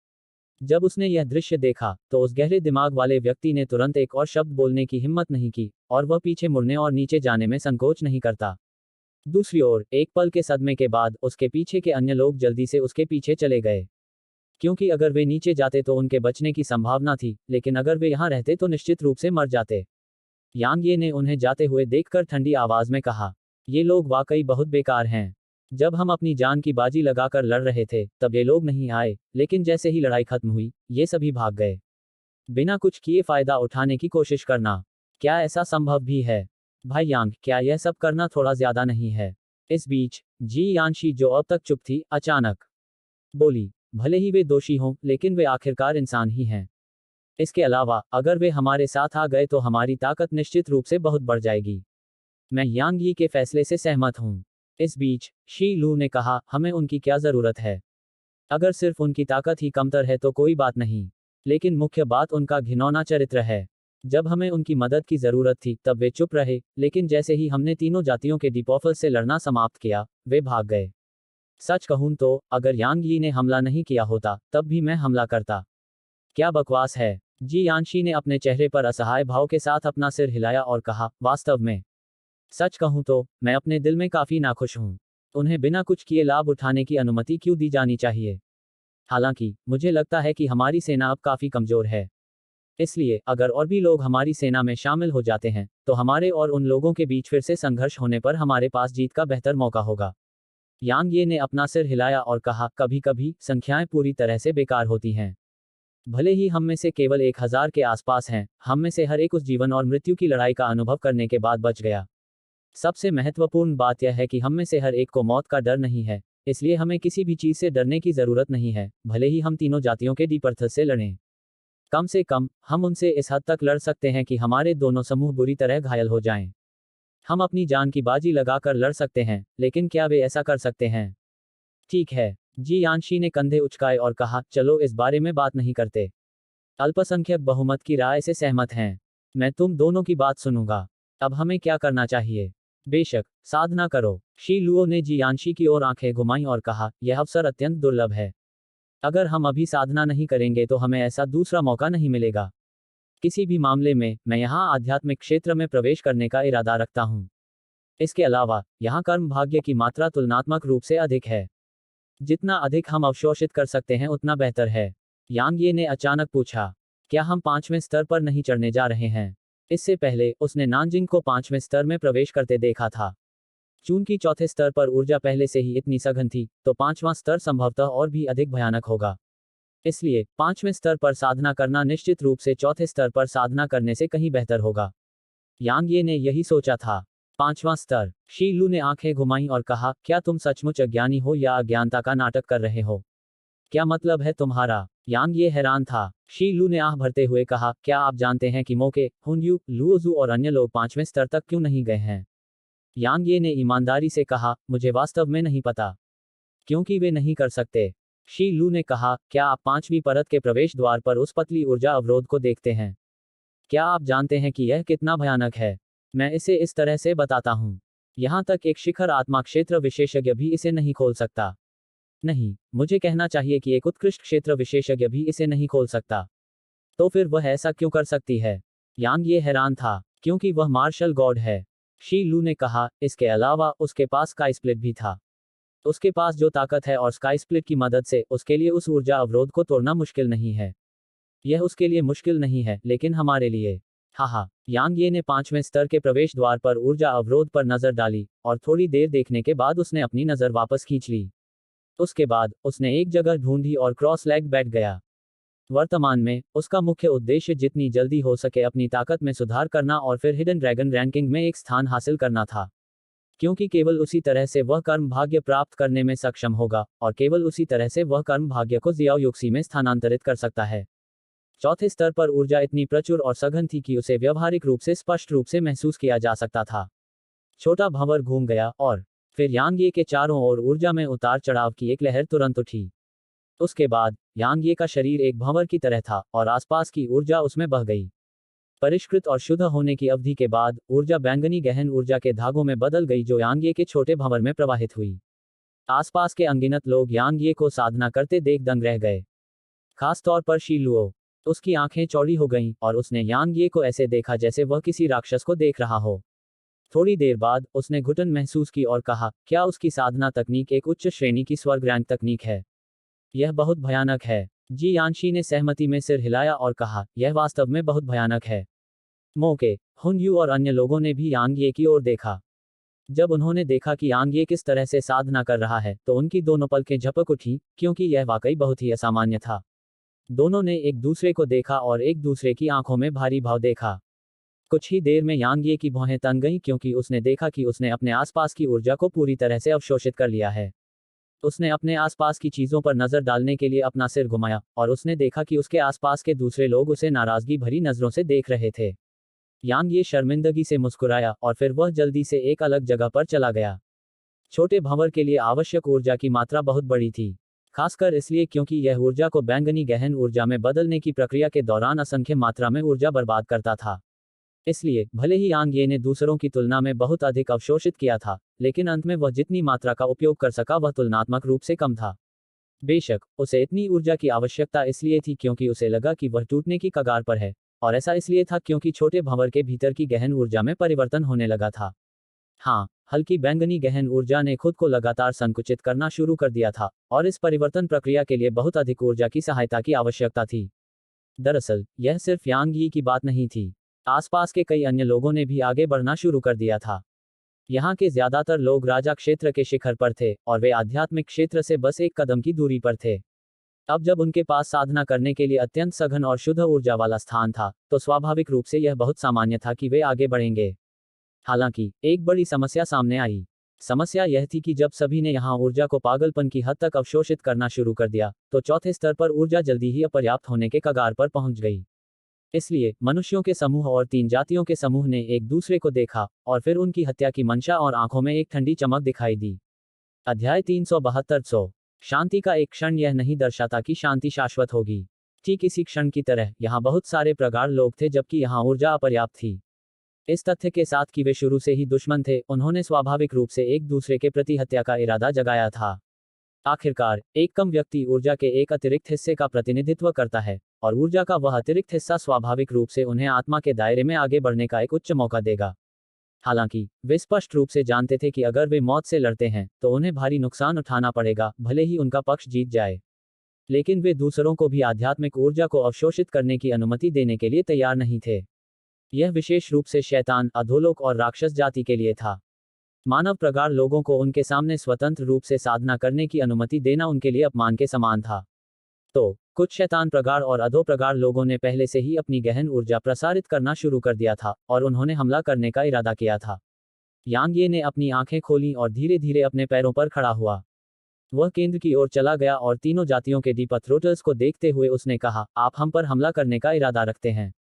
जब उसने यह दृश्य देखा, तो उस गहरे दिमाग वाले व्यक्ति ने तुरंत एक और शब्द बोलने की हिम्मत नहीं की, और वह पीछे मुड़ने और नीचे जाने में संकोच नहीं करता। दूसरी ओर, एक पल के सदमे के बाद उसके पीछे के अन्य लोग जल्दी से उसके पीछे चले गए, क्योंकि अगर वे नीचे जाते तो उनके बचने की संभावना थी, लेकिन अगर वे यहाँ रहते तो निश्चित रूप से मर जाते। यांग ये ने उन्हें जाते हुए देखकर ठंडी आवाज में कहा, ये लोग वाकई बहुत बेकार हैं। जब हम अपनी जान की बाजी लगाकर लड़ रहे थे, तब ये लोग नहीं आए, लेकिन जैसे ही लड़ाई खत्म हुई, ये सभी भाग गए। बिना कुछ किए फायदा उठाने की कोशिश करना, क्या ऐसा संभव भी है? भाई यांग, क्या यह सब करना थोड़ा ज्यादा नहीं है? इस बीच जी यानशी, जो अब तक चुप थी, अचानक बोली, भले ही वे दोषी हों, लेकिन वे आखिरकार इंसान ही हैं। इसके अलावा, अगर वे हमारे साथ आ गए तो हमारी ताकत निश्चित रूप से बहुत बढ़ जाएगी। मैं यांग यी के फैसले से सहमत हूँ। इस बीच शी लू ने कहा, हमें उनकी क्या जरूरत है? अगर सिर्फ उनकी ताकत ही कमतर है तो कोई बात नहीं, लेकिन मुख्य बात उनका घिनौना चरित्र है। जब हमें उनकी मदद की जरूरत थी तब वे चुप रहे, लेकिन जैसे ही हमने तीनों जातियों के डीपॉफल से लड़ना समाप्त किया, वे भाग गए। सच कहूं तो, अगर यांग यी ने हमला नहीं किया होता, तब भी मैं हमला करता। क्या बकवास है? जी यानशी ने अपने चेहरे पर असहाय भाव के साथ अपना सिर हिलाया और कहा, वास्तव में सच कहूं तो, मैं अपने दिल में काफी नाखुश हूं। उन्हें बिना कुछ किए लाभ उठाने की अनुमति क्यों दी जानी चाहिए? हालांकि मुझे लगता है कि हमारी सेना अब काफी कमजोर है। इसलिए अगर और भी लोग हमारी सेना में शामिल हो जाते हैं, तो हमारे और उन लोगों के बीच फिर से संघर्ष होने पर हमारे पास जीत का बेहतर मौका होगा। यांग ये ने अपना सिर हिलाया और कहा, कभी कभी संख्याएं पूरी तरह से बेकार होती हैं। भले ही हम में से केवल 1000 के आसपास हैं, हम में से हर एक उस जीवन और मृत्यु की लड़ाई का अनुभव करने के बाद बच गया। सबसे महत्वपूर्ण बात यह है कि हम में से हर एक को मौत का डर नहीं है, इसलिए हमें किसी भी चीज से डरने की जरूरत नहीं है, भले ही हम तीनों जातियों के डीपर्थस से लड़ें। कम से कम हम उनसे इस हद तक लड़ सकते हैं कि हमारे दोनों समूह बुरी तरह घायल हो जाएं। हम अपनी जान की बाजी लगाकर लड़ सकते हैं, लेकिन क्या वे ऐसा कर सकते हैं? ठीक है, जी यानशी ने कंधे उचकाए और कहा, चलो इस बारे में बात नहीं करते। अल्पसंख्यक बहुमत की राय से सहमत हैं। मैं तुम दोनों की बात सुनूंगा। अब हमें क्या करना चाहिए? बेशक, साधना करो। शी लुओ ने जियांशी की ओर आंखें घुमाईं और कहा, यह अवसर अत्यंत दुर्लभ है। अगर हम अभी साधना नहीं करेंगे तो हमें ऐसा दूसरा मौका नहीं मिलेगा। किसी भी मामले में, मैं यहाँ आध्यात्मिक क्षेत्र में प्रवेश करने का इरादा रखता हूँ। इसके अलावा, यहाँ कर्म भाग्य की मात्रा तुलनात्मक रूप से अधिक है। जितना अधिक हम अवशोषित कर सकते हैं उतना बेहतर है। यांग ये ने अचानक पूछा, क्या हम 5वें स्तर पर नहीं चढ़ने जा रहे हैं? इससे पहले, उसने नानजिंग को 5वें स्तर में प्रवेश करते देखा था। चूंकि चौथे स्तर पर ऊर्जा पहले से ही इतनी सघन थी, तो 5वां स्तर संभवतः और भी अधिक भयानक होगा। इसलिए, 5वें स्तर पर साधना करना निश्चित रूप से चौथे स्तर पर साधना करने से कहीं बेहतर होगा। यांग ये ने यही सोचा था। 5वां स्तर। शी लू ने आंखें घुमाईं और कहा, क्या तुम सचमुच अज्ञानी हो या अज्ञानता का नाटक कर रहे हो? क्या मतलब है तुम्हारा? यांग ये हैरान था। शी लू ने आह भरते हुए कहा, क्या आप जानते हैं कि मोके, हुनयू, लुओजू और अन्य लोग 5वें स्तर तक क्यों नहीं गए हैं? यांग ये ने ईमानदारी से कहा, मुझे वास्तव में नहीं पता। क्योंकि वे नहीं कर सकते। शी लू ने कहा, क्या आप 5वीं परत के प्रवेश द्वार पर उस पतली ऊर्जा अवरोध को देखते हैं? क्या आप जानते हैं कि यह कितना भयानक है? मैं इसे इस तरह से बताता हूँ। यहाँ तक एक शिखर आत्मा क्षेत्र विशेषज्ञ भी इसे नहीं खोल सकता। नहीं, मुझे कहना चाहिए कि एक उत्कृष्ट क्षेत्र विशेषज्ञ भी इसे नहीं खोल सकता। तो फिर वह ऐसा क्यों कर सकती है? यांग ये हैरान था। क्योंकि वह मार्शल गॉड है। शी लू ने कहा, इसके अलावा उसके पास स्काई स्प्लिट भी था। उसके पास जो ताकत है और स्काई स्प्लिट की मदद से उसके लिए उस ऊर्जा अवरोध को तोड़ना मुश्किल नहीं है। यह उसके लिए मुश्किल नहीं है, लेकिन हमारे लिए। हाहा। यांग ये ने 5वें स्तर के प्रवेश द्वार पर ऊर्जा अवरोध पर नजर डाली, और थोड़ी देर देखने के बाद उसने अपनी नजर वापस खींच ली। उसके बाद, उसने एक जगह ढूंढी और क्रॉस लेग बैठ गया। वर्तमान में, उसका मुख्य उद्देश्य जितनी जल्दी हो सके अपनी ताकत में सुधार करना और फिर हिडन ड्रैगन रैंकिंग में एक स्थान हासिल करना था। क्योंकि केवल उसी तरह से वह कर्म भाग्य प्राप्त करने में सक्षम होगा, और केवल उसी तरह से वह कर्म भाग्य को जियाओ युक्सी में स्थानांतरित कर सकता है। चौथे स्तर पर ऊर्जा इतनी प्रचुर और सघन थी कि उसे व्यवहारिक रूप से स्पष्ट रूप से महसूस किया जा सकता था। छोटा भंवर घूम गया, और फिर यांग ये के चारों ओर ऊर्जा में उतार चढ़ाव की एक लहर तुरंत उठी। उसके बाद, यांग ये का शरीर एक भंवर की तरह था, और आसपास की ऊर्जा उसमें बह गई। परिष्कृत और शुद्ध होने की अवधि के बाद, ऊर्जा बैंगनी गहन ऊर्जा के धागों में बदल गई जो यांग ये के छोटे भंवर में प्रवाहित हुई। आसपास के अनगिनत लोग यांग ये को साधना करते देख दंग रह गए। खास तौर पर शी लुओ। उसकी आंखें चौड़ी हो गईं, और उसने यांग ये को ऐसे देखा जैसे वह किसी राक्षस को देख रहा हो। थोड़ी देर बाद, उसने घुटन महसूस की और कहा, क्या उसकी साधना तकनीक एक उच्च श्रेणी की स्वर्ग रैंक तकनीक है? यह बहुत भयानक है। जी यानशी ने सहमति में सिर हिलाया और कहा, यह वास्तव में बहुत भयानक है। मोके, हुनयू और अन्य लोगों ने भी यांग ये की ओर देखा। जब उन्होंने देखा कि यांग ये किस तरह से साधना कर रहा है, तो उनकी दोनों पलकें झपक उठीं, क्योंकि यह वाकई बहुत ही असामान्य था। दोनों ने एक दूसरे को देखा और एक दूसरे की आंखों में भारी भाव देखा। कुछ ही देर में यांग ये की भौहें तन गईं क्योंकि उसने देखा कि उसने अपने आसपास की ऊर्जा को पूरी तरह से अवशोषित कर लिया है। उसने अपने आसपास की चीजों पर नजर डालने के लिए अपना सिर घुमाया, और उसने देखा कि उसके आसपास के दूसरे लोग उसे नाराजगी भरी नजरों से देख रहे थे। यांग ये शर्मिंदगी से मुस्कुराया, और फिर वह जल्दी से एक अलग जगह पर चला गया। छोटे भंवर के लिए आवश्यक ऊर्जा की मात्रा बहुत बड़ी थी। खासकर इसलिए क्योंकि यह ऊर्जा को बैंगनी गहन ऊर्जा में बदलने की प्रक्रिया के दौरान असंख्य मात्रा में ऊर्जा बर्बाद करता था। इसलिए, भले ही यांग ये ने दूसरों की तुलना में बहुत अधिक अवशोषित किया था, लेकिन अंत में वह जितनी मात्रा का उपयोग कर सका वह तुलनात्मक रूप से कम था। बेशक, उसे इतनी ऊर्जा की आवश्यकता इसलिए थी क्योंकि उसे लगा कि वह टूटने की कगार पर है, और ऐसा इसलिए था क्योंकि छोटे भंवर के भीतर की गहन ऊर्जा में परिवर्तन होने लगा था। हाँ, हल्की बैंगनी गहन ऊर्जा ने खुद को लगातार संकुचित करना शुरू कर दिया था, और इस परिवर्तन प्रक्रिया के लिए बहुत अधिक ऊर्जा की सहायता की आवश्यकता थी। दरअसल, यह सिर्फ यांग यी की बात नहीं थी। आसपास के कई अन्य लोगों ने भी आगे बढ़ना शुरू कर दिया था। यहाँ के ज्यादातर लोग राजा क्षेत्र के शिखर पर थे, और वे आध्यात्मिक क्षेत्र से बस एक कदम की दूरी पर थे। अब जब उनके पास साधना करने के लिए अत्यंत सघन और शुद्ध ऊर्जा वाला स्थान था, तो स्वाभाविक रूप से यह बहुत सामान्य था कि वे आगे बढ़ेंगे। हालांकि, एक बड़ी समस्या सामने आई। समस्या यह थी कि जब सभी ने यहाँ ऊर्जा को पागलपन की हद तक अवशोषित करना शुरू कर दिया, तो चौथे स्तर पर ऊर्जा जल्दी ही अपर्याप्त होने के कगार पर पहुंच गई। इसलिए, मनुष्यों के समूह और 3 जातियों के समूह ने एक दूसरे को देखा, और फिर उनकी हत्या की मंशा और आंखों में एक ठंडी चमक दिखाई दी। अध्याय 372। शांति का एक क्षण यह नहीं दर्शाता कि शांति शाश्वत होगी। ठीक इसी क्षण की तरह, यहाँ बहुत सारे प्रगाढ़ लोग थे जबकि यहाँ ऊर्जा अपर्याप्त थी। इस तथ्य के साथ कि वे शुरू से ही दुश्मन थे, उन्होंने स्वाभाविक रूप से एक दूसरे के प्रति हत्या का इरादा जगाया था। आखिरकार, एक कम व्यक्ति ऊर्जा के एक अतिरिक्त हिस्से का प्रतिनिधित्व करता है, और ऊर्जा का वह अतिरिक्त हिस्सा स्वाभाविक रूप से उन्हें आत्मा के दायरे में आगे बढ़ने का एक उच्च मौका देगा। हालांकि, वे स्पष्ट रूप से जानते थे कि अगर वे मौत से लड़ते हैं, तो उन्हें भारी नुकसान उठाना पड़ेगा, भले ही उनका पक्ष जीत जाए। लेकिन वे दूसरों को भी आध्यात्मिक ऊर्जा को अवशोषित करने की अनुमति देने के लिए तैयार नहीं थे। यह विशेष रूप से शैतान, अधोलोक और राक्षस जाति के लिए था। मानव प्रगाढ़ लोगों को उनके सामने स्वतंत्र रूप से साधना करने की अनुमति देना उनके लिए अपमान के समान था। तो कुछ शैतान प्रगाढ़ और अधो प्रगाढ़ लोगों ने पहले से ही अपनी गहन ऊर्जा प्रसारित करना शुरू कर दिया था, और उन्होंने हमला करने का इरादा किया था। यांग ये ने अपनी आंखें खोलीं और धीरे धीरे अपने पैरों पर खड़ा हुआ। वह केंद्र की ओर चला गया और तीनों जातियों के डीपथ्रोटर्स को देखते हुए उसने कहा, आप हम पर हमला करने का इरादा रखते हैं।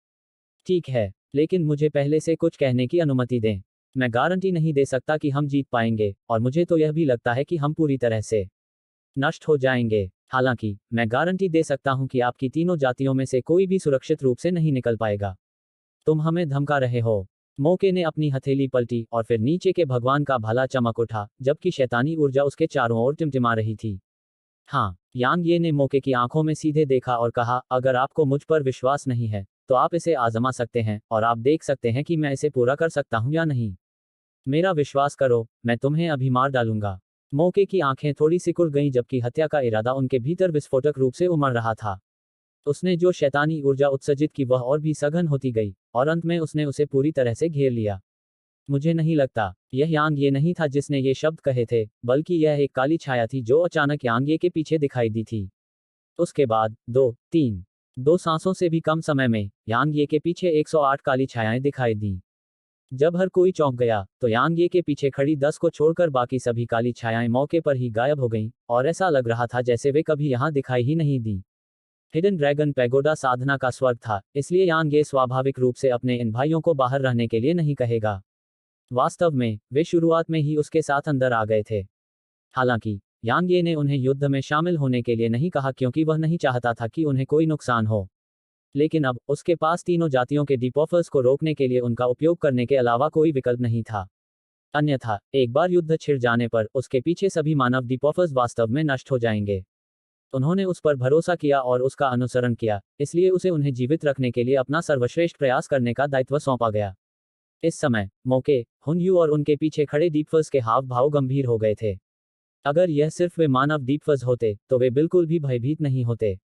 ठीक है, लेकिन मुझे पहले से कुछ कहने की अनुमति दें। मैं गारंटी नहीं दे सकता कि हम जीत पाएंगे, और मुझे तो यह भी लगता है कि हम पूरी तरह से नष्ट हो जाएंगे। हालांकि, मैं गारंटी दे सकता हूं कि आपकी तीनों जातियों में से कोई भी सुरक्षित रूप से नहीं निकल पाएगा। तुम हमें धमका रहे हो। मोके ने अपनी हथेली पलटी और फिर नीचे के भगवान का भाला चमक उठा, जबकि शैतानी ऊर्जा उसके चारों ओर टिमटिमा रही थी। हाँ, यांग ये ने मोके की आंखों में सीधे देखा और कहा, अगर आपको मुझ पर विश्वास नहीं है, तो आप इसे आजमा सकते हैं, और आप देख सकते हैं कि मैं इसे पूरा कर सकता हूं या नहीं। मेरा विश्वास करो, मैं तुम्हें अभी मार डालूंगा। मोके की आंखें थोड़ी सिकुड़ गईं, जबकि हत्या का इरादा उनके भीतर विस्फोटक रूप से उमड़ रहा था। उसने जो शैतानी ऊर्जा उत्सर्जित की वह और भी सघन होती गई, और अंत में उसने उसे पूरी तरह से घेर लिया। मुझे नहीं लगता, यह यांग ये नहीं था जिसने ये शब्द कहे थे, बल्कि यह एक काली छाया थी जो अचानक यांग ये के पीछे दिखाई दी थी। उसके बाद 2 सांसों से भी कम समय में यांग ये के पीछे 108 काली छायाएं दिखाई दी। जब हर कोई चौंक गया, तो यांग ये के पीछे खड़ी 10 को छोड़कर बाकी सभी काली छायाएं मौके पर ही गायब हो गईं, और ऐसा लग रहा था जैसे वे कभी यहां दिखाई ही नहीं दी। हिडन ड्रैगन पैगोडा साधना का स्वर्ग था, इसलिए यांग ये स्वाभाविक रूप से अपने इन भाइयों को बाहर रहने के लिए नहीं कहेगा। वास्तव में, वे शुरुआत में ही उसके साथ अंदर आ गए थे। हालांकि, यांग ये ने उन्हें युद्ध में शामिल होने के लिए नहीं कहा, क्योंकि वह नहीं चाहता था कि उन्हें कोई नुकसान हो। लेकिन अब, उसके पास तीनों जातियों के डिपॉफर्स को रोकने के लिए उनका उपयोग करने के अलावा कोई विकल्प नहीं था। अन्यथा, एक बार युद्ध छिड़ जाने पर, उसके पीछे सभी मानव डिपॉफर्स वास्तव में नष्ट हो जाएंगे। उन्होंने उस पर भरोसा किया और उसका अनुसरण किया, इसलिए उसे उन्हें जीवित रखने के लिए अपना सर्वश्रेष्ठ प्रयास करने का दायित्व सौंपा गया। इस समय, मोके, हुनयू और उनके पीछे खड़े डीपफर्स के हाव भाव गंभीर हो गए थे। अगर यह सिर्फ वे मानव डीपफर्स होते, तो वे बिल्कुल भी भयभीत नहीं होते।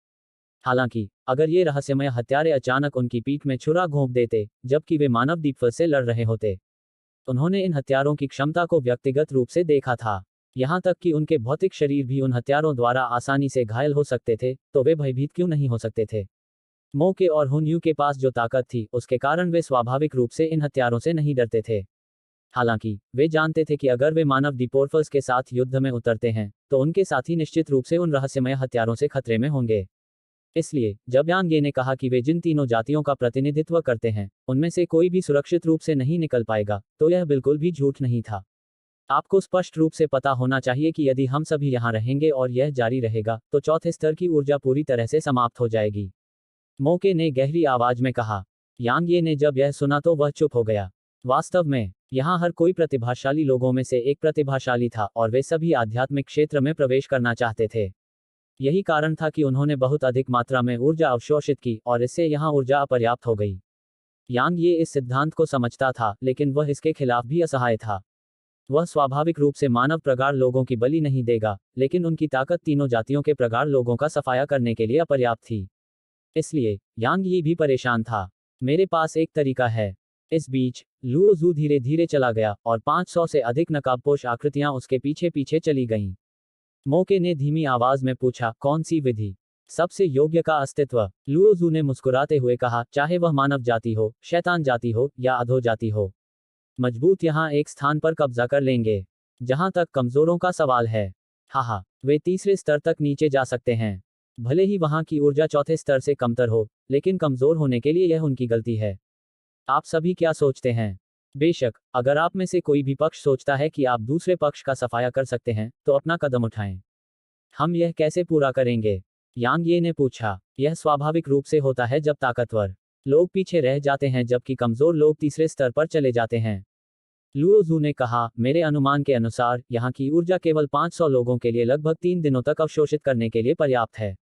हालांकि, अगर ये रहस्यमय हत्यारे अचानक उनकी पीठ में छुरा घोंप देते, जबकि वे मानव डीपफर्स से लड़ रहे होते। उन्होंने इन हथियारों की क्षमता को व्यक्तिगत रूप से देखा था। यहां तक कि उनके भौतिक शरीर भी उन हथियारों द्वारा आसानी से घायल हो सकते थे, तो वे भयभीत क्यों नहीं हो सकते थे? मोके और हुनयू के पास जो ताकत थी, उसके कारण वे स्वाभाविक रूप से इन हथियारों से नहीं डरते थे। हालांकि, वे जानते थे कि अगर वे मानव डिपोर्फर्स के साथ युद्ध में उतरते हैं, तो उनके साथी निश्चित रूप से उन रहस्यमय हथियारों से खतरे में होंगे। इसलिए, जब यांग ये ने कहा कि वे जिन तीनों जातियों का प्रतिनिधित्व करते हैं, उनमें से कोई भी सुरक्षित रूप से नहीं निकल पाएगा, तो यह बिल्कुल भी झूठ नहीं था। आपको स्पष्ट रूप से पता होना चाहिए कि यदि हम सभी यहाँ रहेंगे और यह जारी रहेगा, तो चौथे स्तर की ऊर्जा पूरी तरह से समाप्त हो जाएगी। मोके ने गहरी आवाज में कहा। यांग ये ने जब यह सुना तो वह चुप हो गया। वास्तव में, यहाँ हर कोई प्रतिभाशाली लोगों में से एक प्रतिभाशाली था, और वे सभी आध्यात्मिक क्षेत्र में प्रवेश करना चाहते थे। यही कारण था कि उन्होंने बहुत अधिक मात्रा में ऊर्जा अवशोषित की, और इससे यहाँ ऊर्जा अपर्याप्त हो गई। यांग ये इस सिद्धांत को समझता था, लेकिन वह इसके खिलाफ भी असहाय था। वह स्वाभाविक रूप से मानव प्रगाढ़ लोगों की बलि नहीं देगा, लेकिन उनकी ताकत तीनों जातियों के प्रगाढ़ लोगों का सफाया करने के लिए अपर्याप्त थी। इसलिए, यांग ये भी परेशान था। मेरे पास एक तरीका है। इस बीच, लुओ जू धीरे धीरे चला गया, और 500 से अधिक नकाबपोश आकृतियां उसके पीछे पीछे चली गईं। मोके ने धीमी आवाज में पूछा, कौन सी विधि सबसे योग्य का अस्तित्व? लुओ जू ने मुस्कुराते हुए कहा, चाहे वह मानव जाति हो, शैतान जाति हो, या अधो जाति हो, मजबूत यहाँ एक स्थान पर कब्जा कर लेंगे। जहां तक कमजोरों का सवाल है, हाहा, वे तीसरे स्तर तक नीचे जा सकते हैं। भले ही वहां की ऊर्जा चौथे स्तर से कमतर हो, लेकिन कमजोर होने के लिए यह उनकी गलती है। आप सभी क्या सोचते हैं? बेशक, अगर आप में से कोई भी पक्ष सोचता है कि आप दूसरे पक्ष का सफाया कर सकते हैं, तो अपना कदम उठाएं। हम यह कैसे पूरा करेंगे? यांग ये ने पूछा। यह स्वाभाविक रूप से होता है जब ताकतवर लोग पीछे रह जाते हैं जबकि कमजोर लोग तीसरे स्तर पर चले जाते हैं। लुओ जू ने कहा, मेरे अनुमान के अनुसार यहाँ की ऊर्जा केवल 500 लोगों के लिए लगभग 3 दिनों तक अवशोषित करने के लिए पर्याप्त है।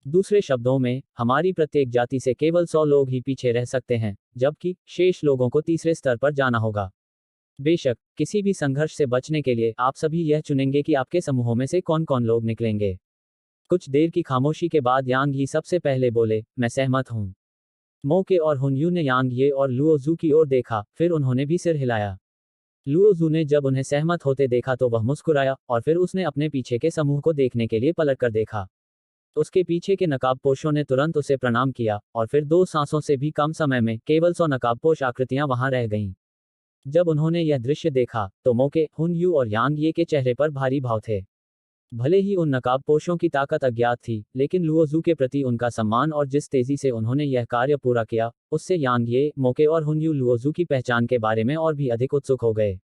दूसरे शब्दों में, हमारी प्रत्येक जाति से केवल 100 लोग ही पीछे रह सकते हैं, जबकि शेष लोगों को तीसरे स्तर पर जाना होगा। बेशक, किसी भी संघर्ष से बचने के लिए आप सभी यह चुनेंगे कि आपके समूहों में से कौन कौन लोग निकलेंगे। कुछ देर की खामोशी के बाद यांग ही सबसे पहले बोले, मैं सहमत हूँ। मोके और हुनयू ने यांग ये और लुओ जू की ओर देखा, फिर उन्होंने भी सिर हिलाया। लुओ जू ने जब उन्हें सहमत होते देखा तो वह मुस्कुराया, और फिर उसने अपने पीछे के समूह को देखने के लिए पलटकर देखा। उसके पीछे के नकाबपोशों ने तुरंत उसे प्रणाम किया, और फिर 2 सांसों से भी कम समय में केवल 100 नकाबपोश आकृतियां वहां रह गईं। जब उन्होंने यह दृश्य देखा, तो मोके, हुनयू और यांग ये के चेहरे पर भारी भाव थे। भले ही उन नकाबपोशों की ताकत अज्ञात थी, लेकिन लुओ जू के प्रति उनका सम्मान और जिस तेजी से उन्होंने यह कार्य पूरा किया, उससे यांग ये, मोके और हुनयू लुओ जू की पहचान के बारे में और भी अधिक उत्सुक हो गए।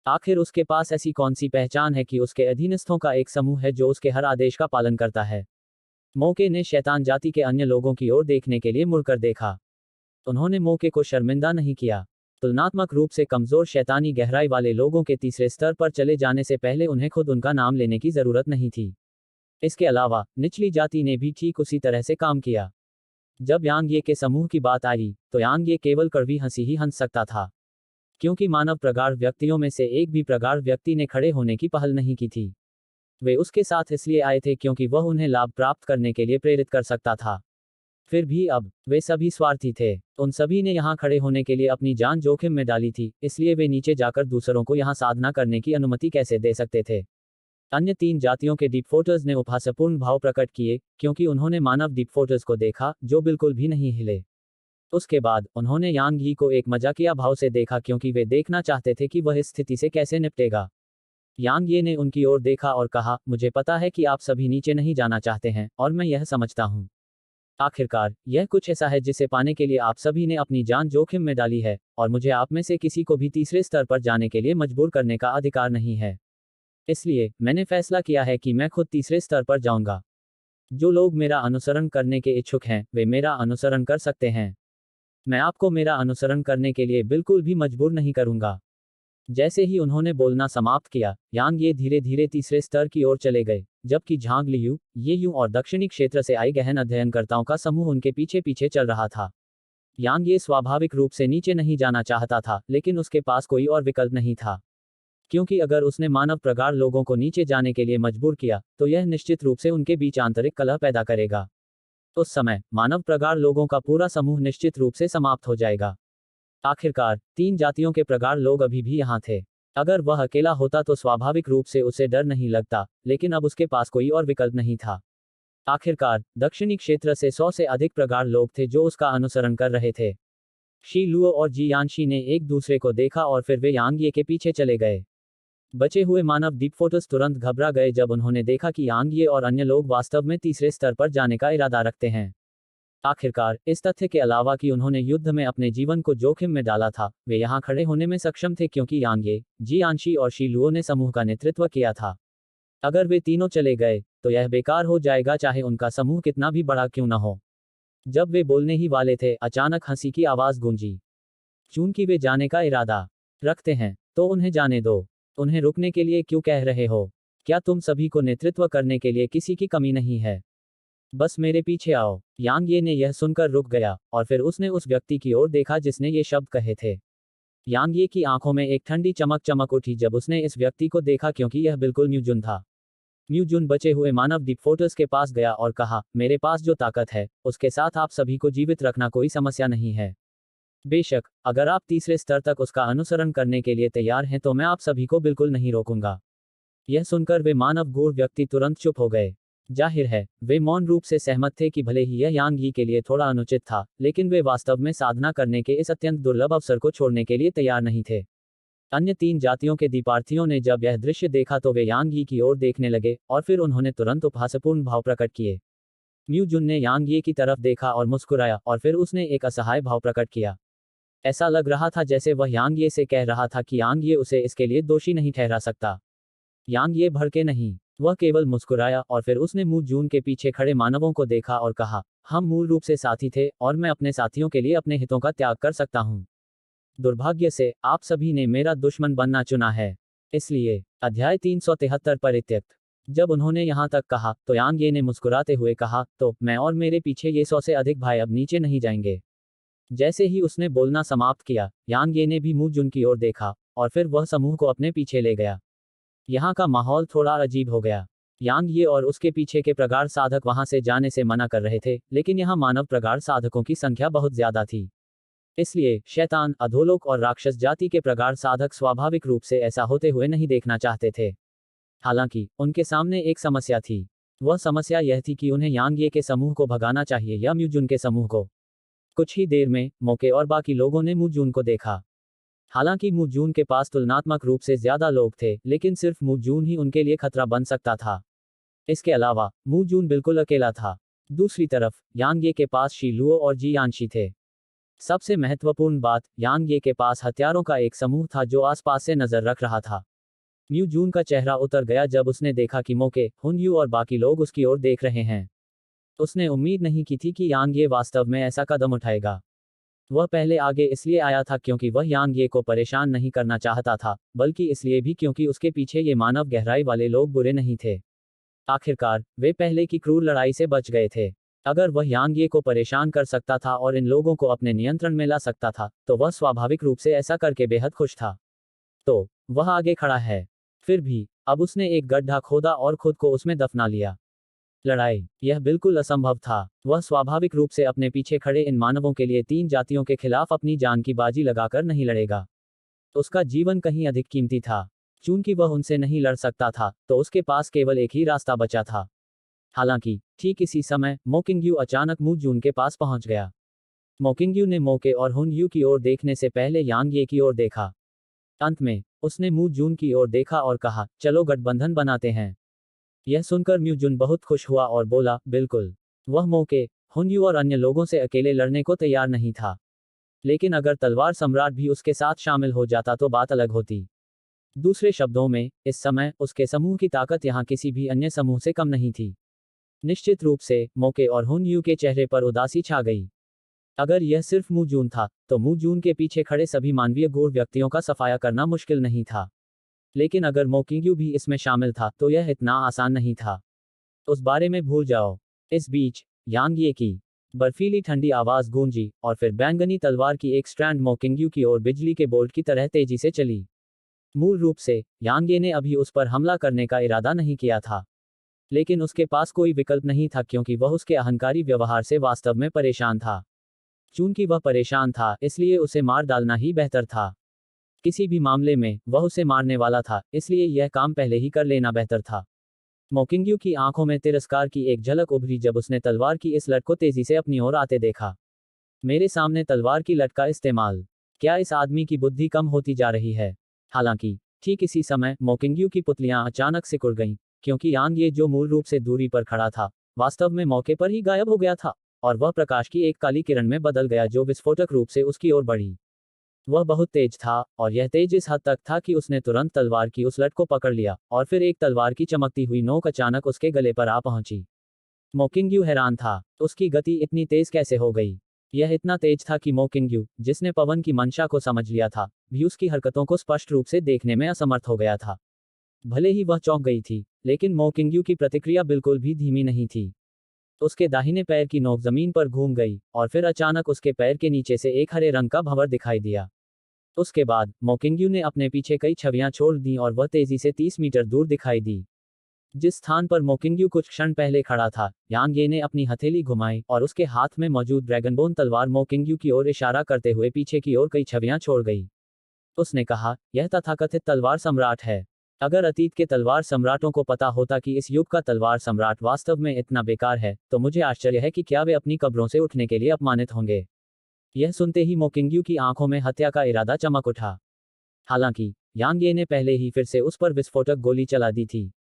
आखिर उसके पास ऐसी कौन सी पहचान है कि उसके अधीनस्थों का एक समूह है जो उसके हर आदेश का पालन करता है। मोके ने शैतान जाति के अन्य लोगों की ओर देखने के लिए मुड़कर देखा। उन्होंने मोके को शर्मिंदा नहीं किया। तुलनात्मक रूप से कमजोर शैतानी गहराई वाले लोगों के तीसरे स्तर पर चले जाने से पहले उन्हें खुद उनका नाम लेने की जरूरत नहीं थी। इसके अलावा निचली जाति ने भी ठीक उसी तरह से काम किया। जब यांग ये के समूह की बात आई, तो यांग ये केवल कड़वी हंसी ही हंस सकता था, क्योंकि मानव प्रगाढ़ व्यक्तियों में से एक भी प्रगाढ़ व्यक्ति ने खड़े होने की पहल नहीं की थी। वे उसके साथ इसलिए आए थे क्योंकि वह उन्हें लाभ प्राप्त करने के लिए प्रेरित कर सकता था। फिर भी अब वे सभी स्वार्थी थे। उन सभी ने यहाँ खड़े होने के लिए अपनी जान जोखिम में डाली थी, इसलिए वे नीचे जाकर दूसरों को यहाँ साधना करने की अनुमति कैसे दे सकते थे। अन्य 3 जातियों के डीपफोटर्स ने उपहासपूर्ण भाव प्रकट किए, क्योंकि उन्होंने मानव डीपफोटर्स को देखा जो बिल्कुल भी नहीं हिले। उसके बाद उन्होंने यांग यी को एक मजाकिया भाव से देखा, क्योंकि वे देखना चाहते थे कि वह इस स्थिति से कैसे निपटेगा। यांग ये ने उनकी ओर देखा और कहा, मुझे पता है कि आप सभी नीचे नहीं जाना चाहते हैं, और मैं यह समझता हूँ। आखिरकार, यह कुछ ऐसा है जिसे पाने के लिए आप सभी ने अपनी जान जोखिम में डाली है, और मुझे आप में से किसी को भी तीसरे स्तर पर जाने के लिए मजबूर करने का अधिकार नहीं है। इसलिए, मैंने फैसला किया है कि मैं खुद तीसरे स्तर पर जाऊंगा। जो लोग मेरा अनुसरण करने के इच्छुक हैं, वे मेरा अनुसरण कर सकते हैं। मैं आपको मेरा अनुसरण करने के लिए बिल्कुल भी मजबूर नहीं करूंगा। जैसे ही उन्होंने बोलना समाप्त किया, यांग ये धीरे धीरे तीसरे स्तर की ओर चले गए, जबकि झांग लियू, ये यू और दक्षिणी क्षेत्र से आई गहन अध्ययनकर्ताओं का समूह उनके पीछे पीछे चल रहा था। यांग ये स्वाभाविक रूप से नीचे नहीं जाना चाहता था, लेकिन उसके पास कोई और विकल्प नहीं था, क्योंकि अगर उसने मानव प्रगाढ़ लोगों को नीचे जाने के लिए मजबूर किया, तो यह निश्चित रूप से उनके बीच आंतरिक कलह पैदा करेगा। उस समय मानव प्रगाढ़ लोगों का पूरा समूह निश्चित रूप से समाप्त हो जाएगा। आखिरकार 3 जातियों के प्रगाढ़ लोग अभी भी यहाँ थे। अगर वह अकेला होता तो स्वाभाविक रूप से उसे डर नहीं लगता, लेकिन अब उसके पास कोई और विकल्प नहीं था। आखिरकार दक्षिणी क्षेत्र से 100 से अधिक प्रगाढ़ लोग थे जो उसका अनुसरण कर रहे थे। शी लुओ और जी यानशी ने एक दूसरे को देखा और फिर वे यांग ये के पीछे चले गए। बचे हुए मानव डीपफोटर्स तुरंत घबरा गए जब उन्होंने देखा कि यांग ये और अन्य लोग वास्तव में तीसरे स्तर पर जाने का इरादा रखते हैं। आखिरकार, इस तथ्य के अलावा कि उन्होंने युद्ध में अपने जीवन को जोखिम में डाला था, वे यहाँ खड़े होने में सक्षम थे क्योंकि यांग ये, जी यानशी और शी लुओ ने समूह का नेतृत्व किया था। अगर वे तीनों चले गए, तो यह बेकार हो जाएगा, चाहे उनका समूह कितना भी बड़ा क्यों न हो। जब वे बोलने ही वाले थे, अचानक हंसी की आवाज गूंजी। चूंकि वे जाने का इरादा रखते हैं, तो उन्हें जाने दो। उन्हें रुकने के लिए क्यों कह रहे हो? क्या तुम सभी को नेतृत्व करने के लिए किसी की कमी नहीं है? बस मेरे पीछे आओ। यांग ये ने यह सुनकर रुक गया, और फिर उसने उस व्यक्ति की ओर देखा जिसने ये शब्द कहे थे। यांग ये की आंखों में एक ठंडी चमक चमक उठी जब उसने इस व्यक्ति को देखा, क्योंकि यह बिल्कुल म्यूजुन था। म्यूजुन बचे हुए मानव डीपफोटर्स के पास गया और कहा, मेरे पास जो ताकत है, उसके साथ आप सभी को जीवित रखना कोई समस्या नहीं है। बेशक, अगर आप तीसरे स्तर तक उसका अनुसरण करने के लिए तैयार हैं तो मैं आप सभी को बिल्कुल नहीं रोकूंगा। यह सुनकर वे मानव गूढ़ व्यक्ति तुरंत चुप हो गए। जाहिर है, वे मौन रूप से सहमत थे कि भले ही यह यांग यी के लिए थोड़ा अनुचित था, लेकिन वे वास्तव में साधना करने के इस अत्यंत दुर्लभ अवसर को छोड़ने के लिए तैयार नहीं थे। अन्य 3 जातियों के दीपार्थियों ने जब यह दृश्य देखा तो वे यांग यी की ओर देखने लगे, और फिर उन्होंने तुरंत उपहासपूर्ण भाव प्रकट किए। म्यूजुन ने यांग ये की तरफ देखा और मुस्कुराया, और फिर उसने एक असहाय भाव प्रकट किया। ऐसा लग रहा था जैसे वह यांग ये से कह रहा था कि यांग ये उसे इसके लिए दोषी नहीं ठहरा सकता। यांग ये भड़के नहीं। वह केवल मुस्कुराया और फिर उसने मू जून के पीछे खड़े मानवों को देखा और कहा, हम मूल रूप से साथी थे और मैं अपने साथियों के लिए अपने हितों का त्याग कर सकता हूँ। दुर्भाग्य से आप सभी ने मेरा दुश्मन बनना चुना है। इसलिए अध्याय 373 परित्यक्त। जब उन्होंने यहाँ तक कहा तो यांग ये ने मुस्कुराते हुए कहा, तो मैं और मेरे पीछे ये 100 से अधिक भाई अब नीचे नहीं जाएंगे। जैसे ही उसने बोलना समाप्त किया, यांग ये ने भी मू जून की ओर देखा और फिर वह समूह को अपने पीछे ले गया। यहाँ का माहौल थोड़ा अजीब हो गया। यांग ये और उसके पीछे के प्रगाढ़ साधक वहां से जाने से मना कर रहे थे, लेकिन यहाँ मानव प्रगाढ़ साधकों की संख्या बहुत ज्यादा थी। इसलिए शैतान, अधोलोक और राक्षस जाति के प्रगाढ़ साधक स्वाभाविक रूप से ऐसा होते हुए नहीं देखना चाहते थे। हालांकि उनके सामने एक समस्या थी। वह समस्या यह थी कि उन्हें यांग ये के समूह को भगाना चाहिए या म्यूजुन के समूह को। कुछ ही देर में मोके और बाकी लोगों ने मूजून को देखा। हालांकि मूजून के पास तुलनात्मक रूप से ज्यादा लोग थे, लेकिन सिर्फ मूजून ही उनके लिए खतरा बन सकता था। इसके अलावा मूजून बिल्कुल अकेला था। दूसरी तरफ यांग ये के पास शीलुओ और जियानशी थे। सबसे महत्वपूर्ण बात, यांग ये के पास हथियारों का एक समूह था जो आसपास से नजर रख रहा था। म्यूजून का चेहरा उतर गया जब उसने देखा कि मोके, हुनयू और बाकी लोग उसकी ओर देख रहे हैं। उसने उम्मीद नहीं की थी कि यांग ये वास्तव में ऐसा कदम उठाएगा। वह पहले आगे इसलिए आया था क्योंकि वह यांग ये को परेशान नहीं करना चाहता था, बल्कि इसलिए भी क्योंकि उसके पीछे ये मानव गहराई वाले लोग बुरे नहीं थे। आखिरकार वे पहले की क्रूर लड़ाई से बच गए थे। अगर वह यांग ये को परेशान कर सकता था और इन लोगों को अपने नियंत्रण में ला सकता था, तो वह स्वाभाविक रूप से ऐसा करके बेहद खुश था। तो वह आगे खड़ा है। फिर भी अब उसने एक गड्ढा खोदा और खुद को उसमें दफना लिया। लड़ाई, यह बिल्कुल असंभव था। वह स्वाभाविक रूप से अपने पीछे खड़े इन मानवों के लिए 3 जातियों के खिलाफ अपनी जान की बाजी लगाकर नहीं लड़ेगा। उसका जीवन कहीं अधिक कीमती था। चूंकि वह उनसे नहीं लड़ सकता था, तो उसके पास केवल एक ही रास्ता बचा था। हालांकि ठीक इसी समय मोकिंग्यू अचानक मू जून के पास पहुंच गया। मोकिंग्यू ने मोके और हुन यू की ओर देखने से पहले यांग ये की ओर देखा। अंत में उसने मू जून की ओर देखा और कहा, चलो गठबंधन बनाते हैं। यह सुनकर म्यूजुन बहुत खुश हुआ और बोला, बिल्कुल। वह मोके, हुनयू और अन्य लोगों से अकेले लड़ने को तैयार नहीं था। लेकिन अगर तलवार सम्राट भी उसके साथ शामिल हो जाता तो बात अलग होती। दूसरे शब्दों में, इस समय उसके समूह की ताकत यहाँ किसी भी अन्य समूह से कम नहीं थी। निश्चित रूप से मोके और हुनयू के चेहरे पर उदासी छा गई। अगर यह सिर्फ मूजून था, तो मूजून के पीछे खड़े सभी मानवीय गूढ़ व्यक्तियों का सफाया करना मुश्किल नहीं था। लेकिन अगर मोकिंग्यू भी इसमें शामिल था, तो यह इतना आसान नहीं था। उस बारे में भूल जाओ। इस बीच यांग ये की बर्फीली ठंडी आवाज गूंजी और फिर बैंगनी तलवार की एक स्ट्रैंड मोकिंग्यू की ओर बिजली के बोल्ट की तरह तेजी से चली। मूल रूप से यांग ये ने अभी उस पर हमला करने का इरादा नहीं किया था, लेकिन उसके पास कोई विकल्प नहीं था क्योंकि वह उसके अहंकारी व्यवहार से वास्तव में परेशान था। चूंकि वह परेशान था, इसलिए उसे मार डालना ही बेहतर था। किसी भी मामले में वह उसे मारने वाला था, इसलिए यह काम पहले ही कर लेना बेहतर था। मोकिंग्यू की आंखों में तिरस्कार की एक झलक उभरी जब उसने तलवार की इस लट को तेजी से अपनी ओर आते देखा। मेरे सामने तलवार की लट का इस्तेमाल, क्या इस आदमी की बुद्धि कम होती जा रही है? हालांकि ठीक इसी समय मोकिंग्यू की पुतलियां अचानक सिकुड़ गईं, क्योंकि यांग ये जो मूल रूप से दूरी पर खड़ा था, वास्तव में मौके पर ही गायब हो गया था, और वह प्रकाश की एक काली किरण में बदल गया जो विस्फोटक रूप से उसकी ओर बढ़ी। वह बहुत तेज था, और यह तेज इस हद तक था कि उसने तुरंत तलवार की उस लट को पकड़ लिया, और फिर एक तलवार की चमकती हुई नोक अचानक उसके गले पर आ पहुंची। मोकिंग्यू हैरान था, उसकी गति इतनी तेज कैसे हो गई? यह इतना तेज था कि मोकिंग्यू, जिसने पवन की मंशा को समझ लिया था, भी उसकी हरकतों को स्पष्ट रूप से देखने में असमर्थ हो गया था। भले ही वह चौंक गई थी, लेकिन मोकिंग्यू की प्रतिक्रिया बिल्कुल भी धीमी नहीं थी। उसके दाहिने पैर की नोक जमीन पर घूम गई, और फिर अचानक उसके पैर के नीचे से एक हरे रंग का भंवर दिखाई दिया। उसके बाद मोकिंग्यू ने अपने पीछे कई छवियां छोड़ दी और वह तेजी से 30 मीटर दूर दिखाई दी। जिस स्थान पर मोकिंग्यू कुछ क्षण पहले खड़ा था, यांग ये ने अपनी हथेली घुमाई और उसके हाथ में मौजूद ड्रैगनबोन तलवार मोकिंग्यू की ओर इशारा करते हुए पीछे की ओर कई छवियां छोड़ गई। उसने कहा, यह तथाकथित तलवार सम्राट है। अगर अतीत के तलवार सम्राटों को पता होता कि इस युग का तलवार सम्राट वास्तव में इतना बेकार है, तो मुझे आश्चर्य है कि क्या वे अपनी कब्रों से उठने के लिए अपमानित होंगे। यह सुनते ही मोकिंग्यू की आंखों में हत्या का इरादा चमक उठा। हालांकि यांग ये ने पहले ही फिर से उस पर विस्फोटक गोली चला दी थी।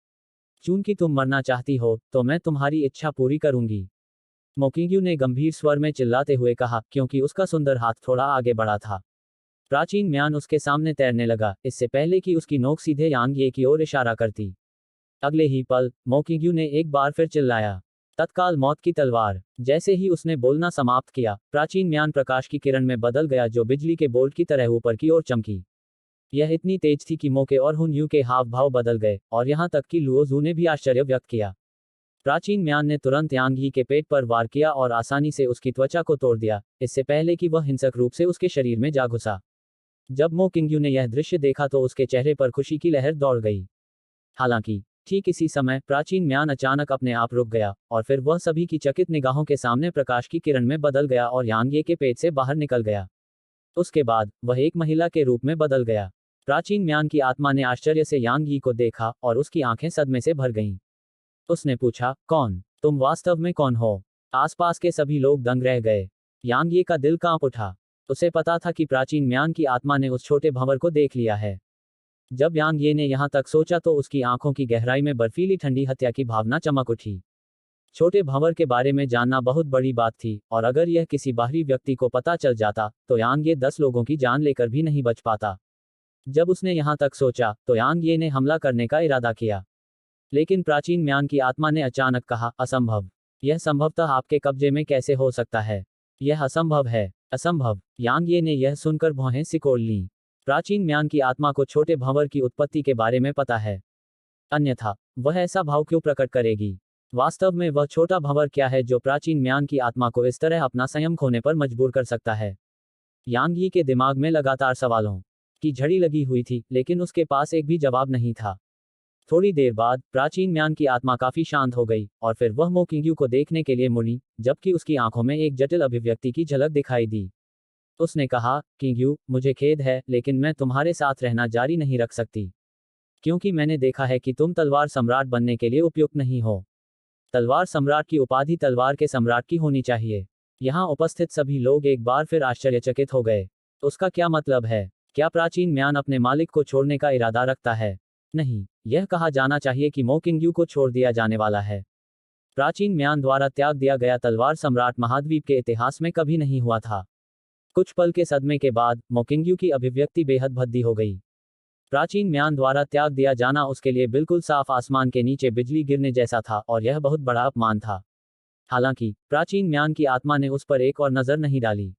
चूंकि तुम मरना चाहती हो, तो मैं तुम्हारी इच्छा पूरी करूंगी, मोकिंग्यू ने गंभीर स्वर में चिल्लाते हुए कहा, क्योंकि उसका सुंदर हाथ थोड़ा आगे बढ़ा था। प्राचीन म्यान उसके सामने तैरने लगा, इससे पहले कि उसकी नोक सीधे यांग ये की ओर इशारा करती। अगले ही पल मो किंग्यू ने एक बार फिर चिल्लाया, तत्काल मौत की तलवार। जैसे ही उसने बोलना समाप्त किया, प्राचीन म्यान प्रकाश की किरण में बदल गया जो बिजली के बोल्ट की तरह ऊपर की ओर चमकी। यह इतनी तेज थी कि मो के और हुन यू के हाव भाव बदल गए, और यहां तक कि लुओ जू ने भी आश्चर्य व्यक्त किया। प्राचीन म्यान ने तुरंत यांग ही के पेट पर वार किया और आसानी से उसकी त्वचा को तोड़ दिया, इससे पहले कि वह हिंसक रूप से उसके शरीर में जा घुसा। जब मो किंग्यू ने यह दृश्य देखा तो उसके चेहरे पर खुशी की लहर दौड़ गई। हालांकि ठीक इसी समय प्राचीन म्यान अचानक अपने आप रुक गया, और फिर वह सभी की चकित निगाहों के सामने प्रकाश की किरण में बदल गया और यांग ये के पेट से बाहर निकल गया। उसके बाद वह एक महिला के रूप में बदल गया। प्राचीन म्यान की आत्मा ने आश्चर्य से यांग यी को देखा और उसकी आंखें सदमे से भर गईं। उसने पूछा, कौन? तुम वास्तव में कौन हो? आसपास के सभी लोग दंग रह गए। यांग ये का दिल कांप उठा। उसे पता था कि प्राचीन म्यान की आत्मा ने उस छोटे भंवर को देख लिया है। जब यांग ये ने यहां तक सोचा तो उसकी आंखों की गहराई में बर्फीली ठंडी हत्या की भावना चमक उठी। छोटे भंवर के बारे में जानना बहुत बड़ी बात थी, और अगर यह किसी बाहरी व्यक्ति को पता चल जाता तो यांग ये 10 लोगों की जान लेकर भी नहीं बच पाता। जब उसने यहां तक सोचा तो यांग ये ने हमला करने का इरादा किया। लेकिन प्राचीन म्यान की आत्मा ने अचानक कहा, असंभव। यह संभवतः आपके कब्जे में कैसे हो सकता है? यह असंभव है। असंभव। यांग ये ने यह सुनकर भौहें सिकोड़ लीं। प्राचीन म्यान की आत्मा को छोटे भंवर की उत्पत्ति के बारे में पता है। अन्यथा वह ऐसा भाव क्यों प्रकट करेगी? वास्तव में वह छोटा भंवर क्या है जो प्राचीन म्यान की आत्मा को इस तरह अपना संयम खोने पर मजबूर कर सकता है? यांग यी के दिमाग में लगातार सवालों की झड़ी लगी हुई थी, लेकिन उसके पास एक भी जवाब नहीं था। थोड़ी देर बाद प्राचीन म्यान की आत्मा काफी शांत हो गई, और फिर वह मो किंग्यू को देखने के लिए मुड़ी, जबकि उसकी आंखों में एक जटिल अभिव्यक्ति की झलक दिखाई दी। उसने कहा, किंग्यू, मुझे खेद है, लेकिन मैं तुम्हारे साथ रहना जारी नहीं रख सकती, क्योंकि मैंने देखा है कि तुम तलवार सम्राट बनने के लिए उपयुक्त नहीं हो। तलवार सम्राट की उपाधि तलवार के सम्राट की होनी चाहिए। यहाँ उपस्थित सभी लोग एक बार फिर आश्चर्यचकित हो गए। उसका क्या मतलब है? क्या प्राचीन म्यान अपने मालिक को छोड़ने का इरादा रखता है? नहीं, यह कहा जाना चाहिए कि मो किंग्यू को छोड़ दिया जाने वाला है। प्राचीन म्यान द्वारा त्याग दिया गया तलवार सम्राट महाद्वीप के इतिहास में कभी नहीं हुआ था। कुछ पल के सदमे के बाद मो किंग्यू की अभिव्यक्ति बेहद भद्दी हो गई। प्राचीन म्यान द्वारा त्याग दिया जाना उसके लिए बिल्कुल साफ आसमान के नीचे बिजली गिरने जैसा था, और यह बहुत बड़ा अपमान था। हालांकि प्राचीन म्यान की आत्मा ने उस पर एक और नजर नहीं डाली।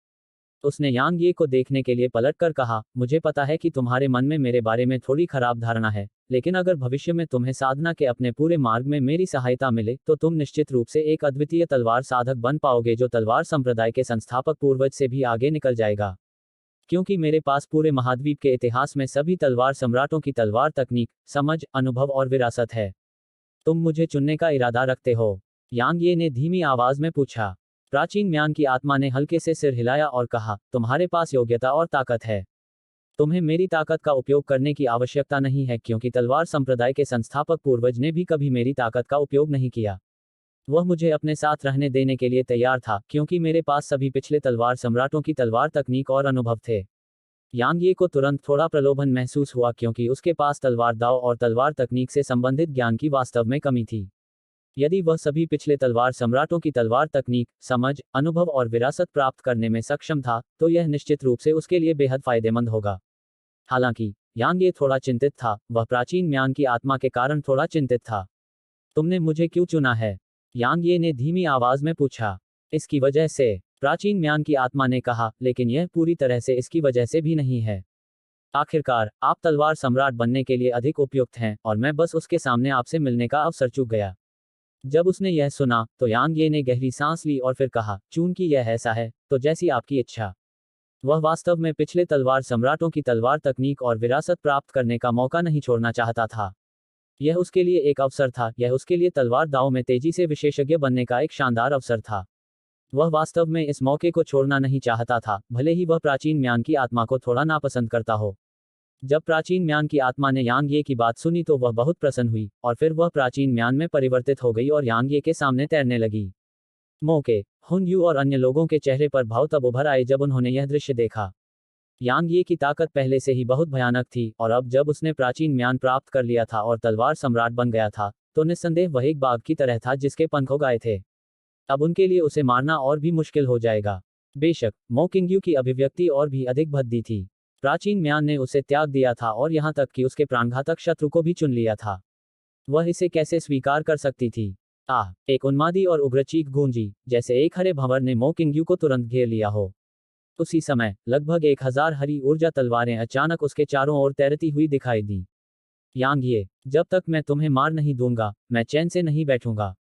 उसने यांग ये को देखने के लिए पलटकर कहा, मुझे पता है कि तुम्हारे मन में मेरे बारे में थोड़ी खराब धारणा है, लेकिन अगर भविष्य में तुम्हें साधना के अपने पूरे मार्ग में मेरी सहायता मिले तो तुम निश्चित रूप से एक अद्वितीय तलवार साधक बन पाओगे जो तलवार संप्रदाय के संस्थापक पूर्वज से भी आगे निकल जाएगा। क्योंकि मेरे पास पूरे महाद्वीप के इतिहास में सभी तलवार सम्राटों की तलवार तकनीक, समझ, अनुभव और विरासत है। तुम मुझे चुनने का इरादा रखते हो? यांग ये ने धीमी आवाज में पूछा। प्राचीन म्यान की आत्मा ने हल्के से सिर हिलाया और कहा, तुम्हारे पास योग्यता और ताकत है। तुम्हें मेरी ताकत का उपयोग करने की आवश्यकता नहीं है, क्योंकि तलवार संप्रदाय के संस्थापक पूर्वज ने भी कभी मेरी ताकत का उपयोग नहीं किया। वह मुझे अपने साथ रहने देने के लिए तैयार था, क्योंकि मेरे पास सभी पिछले तलवार सम्राटों की तलवार तकनीक और अनुभव थे। यांग ये को तुरंत थोड़ा प्रलोभन महसूस हुआ, क्योंकि उसके पास तलवार दाव और तलवार तकनीक से संबंधित ज्ञान की वास्तव में कमी थी। यदि वह सभी पिछले तलवार सम्राटों की तलवार तकनीक, समझ, अनुभव और विरासत प्राप्त करने में सक्षम था, तो यह निश्चित रूप से उसके लिए बेहद फायदेमंद होगा। हालांकि यांग ये थोड़ा चिंतित था, वह प्राचीन म्यान की आत्मा के कारण थोड़ा चिंतित था। तुमने मुझे क्यों चुना है? यांग ये ने धीमी आवाज में पूछा। इसकी वजह से, प्राचीन म्यान की आत्मा ने कहा, लेकिन यह पूरी तरह से इसकी वजह से भी नहीं है। आखिरकार आप तलवार सम्राट बनने के लिए अधिक उपयुक्त हैं, और मैं बस उसके सामने आपसे मिलने का अवसर चूक गया। जब उसने यह सुना तो यांग ये ने गहरी सांस ली और फिर कहा, चूंकि यह ऐसा है, तो जैसी आपकी इच्छा। वह वास्तव में पिछले तलवार सम्राटों की तलवार तकनीक और विरासत प्राप्त करने का मौका नहीं छोड़ना चाहता था। यह उसके लिए एक अवसर था, यह उसके लिए तलवार दाव में तेजी से विशेषज्ञ बनने का एक शानदार अवसर था। वह वास्तव में इस मौके को छोड़ना नहीं चाहता था, भले ही वह प्राचीन म्यान की आत्मा को थोड़ा नापसंद करता हो। जब प्राचीन म्यान की आत्मा ने यांग ये की बात सुनी तो वह बहुत प्रसन्न हुई, और फिर वह प्राचीन म्यान में परिवर्तित हो गई और यांग ये के सामने तैरने लगी। मौके, हुन यू और अन्य लोगों के चेहरे पर भाव तब उभर आए जब उन्होंने यह दृश्य देखा। यांग ये की ताकत पहले से ही बहुत भयानक थी, और अब जब उसने प्राचीन म्यान प्राप्त कर लिया था और तलवार सम्राट बन गया था, तो निस्संदेह वह एक बाघ की तरह था जिसके पंख हो गए थे। अब उनके लिए उसे मारना और भी मुश्किल हो जाएगा। बेशक मो किंग्यू की अभिव्यक्ति और भी अधिक भद्दी थी। प्राचीन म्यान ने उसे त्याग दिया था और यहाँ तक कि उसके प्राणघातक शत्रु को भी चुन लिया था। वह इसे कैसे स्वीकार कर सकती थी? आह! एक उन्मादी और उग्र चीख गूंजी, जैसे एक हरे भंवर ने मो किंगयू को तुरंत घेर लिया हो। उसी समय लगभग 1000 हरी ऊर्जा तलवारें अचानक उसके चारों ओर तैरती हुई दिखाई दी। यांग ये, जब तक मैं तुम्हें मार नहीं दूंगा, मैं चैन से नहीं बैठूंगा।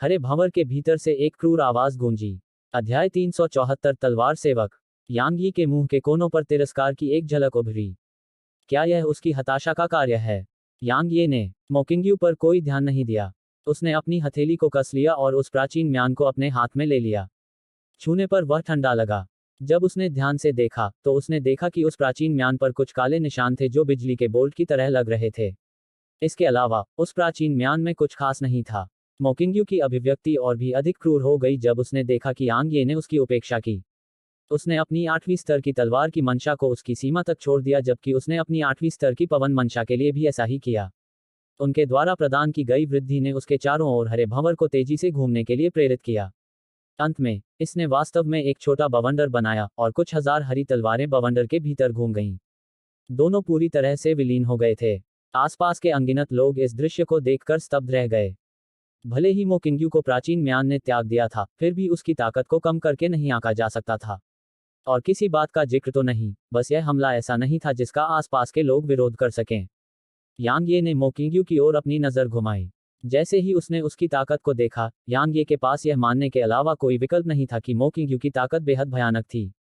हरे भंवर के भीतर से एक क्रूर आवाज गूंजी। अध्याय 374 तलवार सेवक। यांग यी के मुंह के कोनों पर तिरस्कार की एक झलक उभरी। क्या यह उसकी हताशा का कार्य है? यांग ये ने मो किंगयू पर कोई ध्यान नहीं दिया। उसने अपनी हथेली को कस लिया और उस प्राचीन म्यान को अपने हाथ में ले लिया। छूने पर वह ठंडा लगा। जब उसने ध्यान से देखा, तो उसने देखा कि उस प्राचीन म्यान पर कुछ काले निशान थे जो बिजली के बोल्ट की तरह लग रहे थे। इसके अलावा, उस प्राचीन म्यान में कुछ खास नहीं था। मो किंगयू की अभिव्यक्ति और भी अधिक क्रूर हो गई जब उसने देखा कि यांग ये ने उसकी उपेक्षा की। उसने अपनी 8वीं स्तर की तलवार की मंशा को उसकी सीमा तक छोड़ दिया, जबकि उसने अपनी 8वीं स्तर की पवन मंशा के लिए भी ऐसा ही किया। उनके द्वारा प्रदान की गई वृद्धि ने उसके चारों ओर हरे भंवर को तेजी से घूमने के लिए प्रेरित किया। अंत में, इसने वास्तव में एक छोटा बवंडर बनाया और कुछ हजार हरी तलवारें बवंडर के भीतर घूम गईं। दोनों पूरी तरह से विलीन हो गए थे। आसपास के अनगिनत लोग इस दृश्य को देखकर स्तब्ध रह गए। भले ही मो किंगयू को प्राचीन म्यान ने त्याग दिया था, फिर भी उसकी ताकत को कम करके नहीं आंका जा सकता था। और किसी बात का जिक्र तो नहीं, बस यह हमला ऐसा नहीं था जिसका आसपास के लोग विरोध कर सकें। यांग ये ने मो किंगयू की ओर अपनी नजर घुमाई। जैसे ही उसने उसकी ताकत को देखा, यांग ये के पास यह मानने के अलावा कोई विकल्प नहीं था कि मो किंगयू की ताकत बेहद भयानक थी।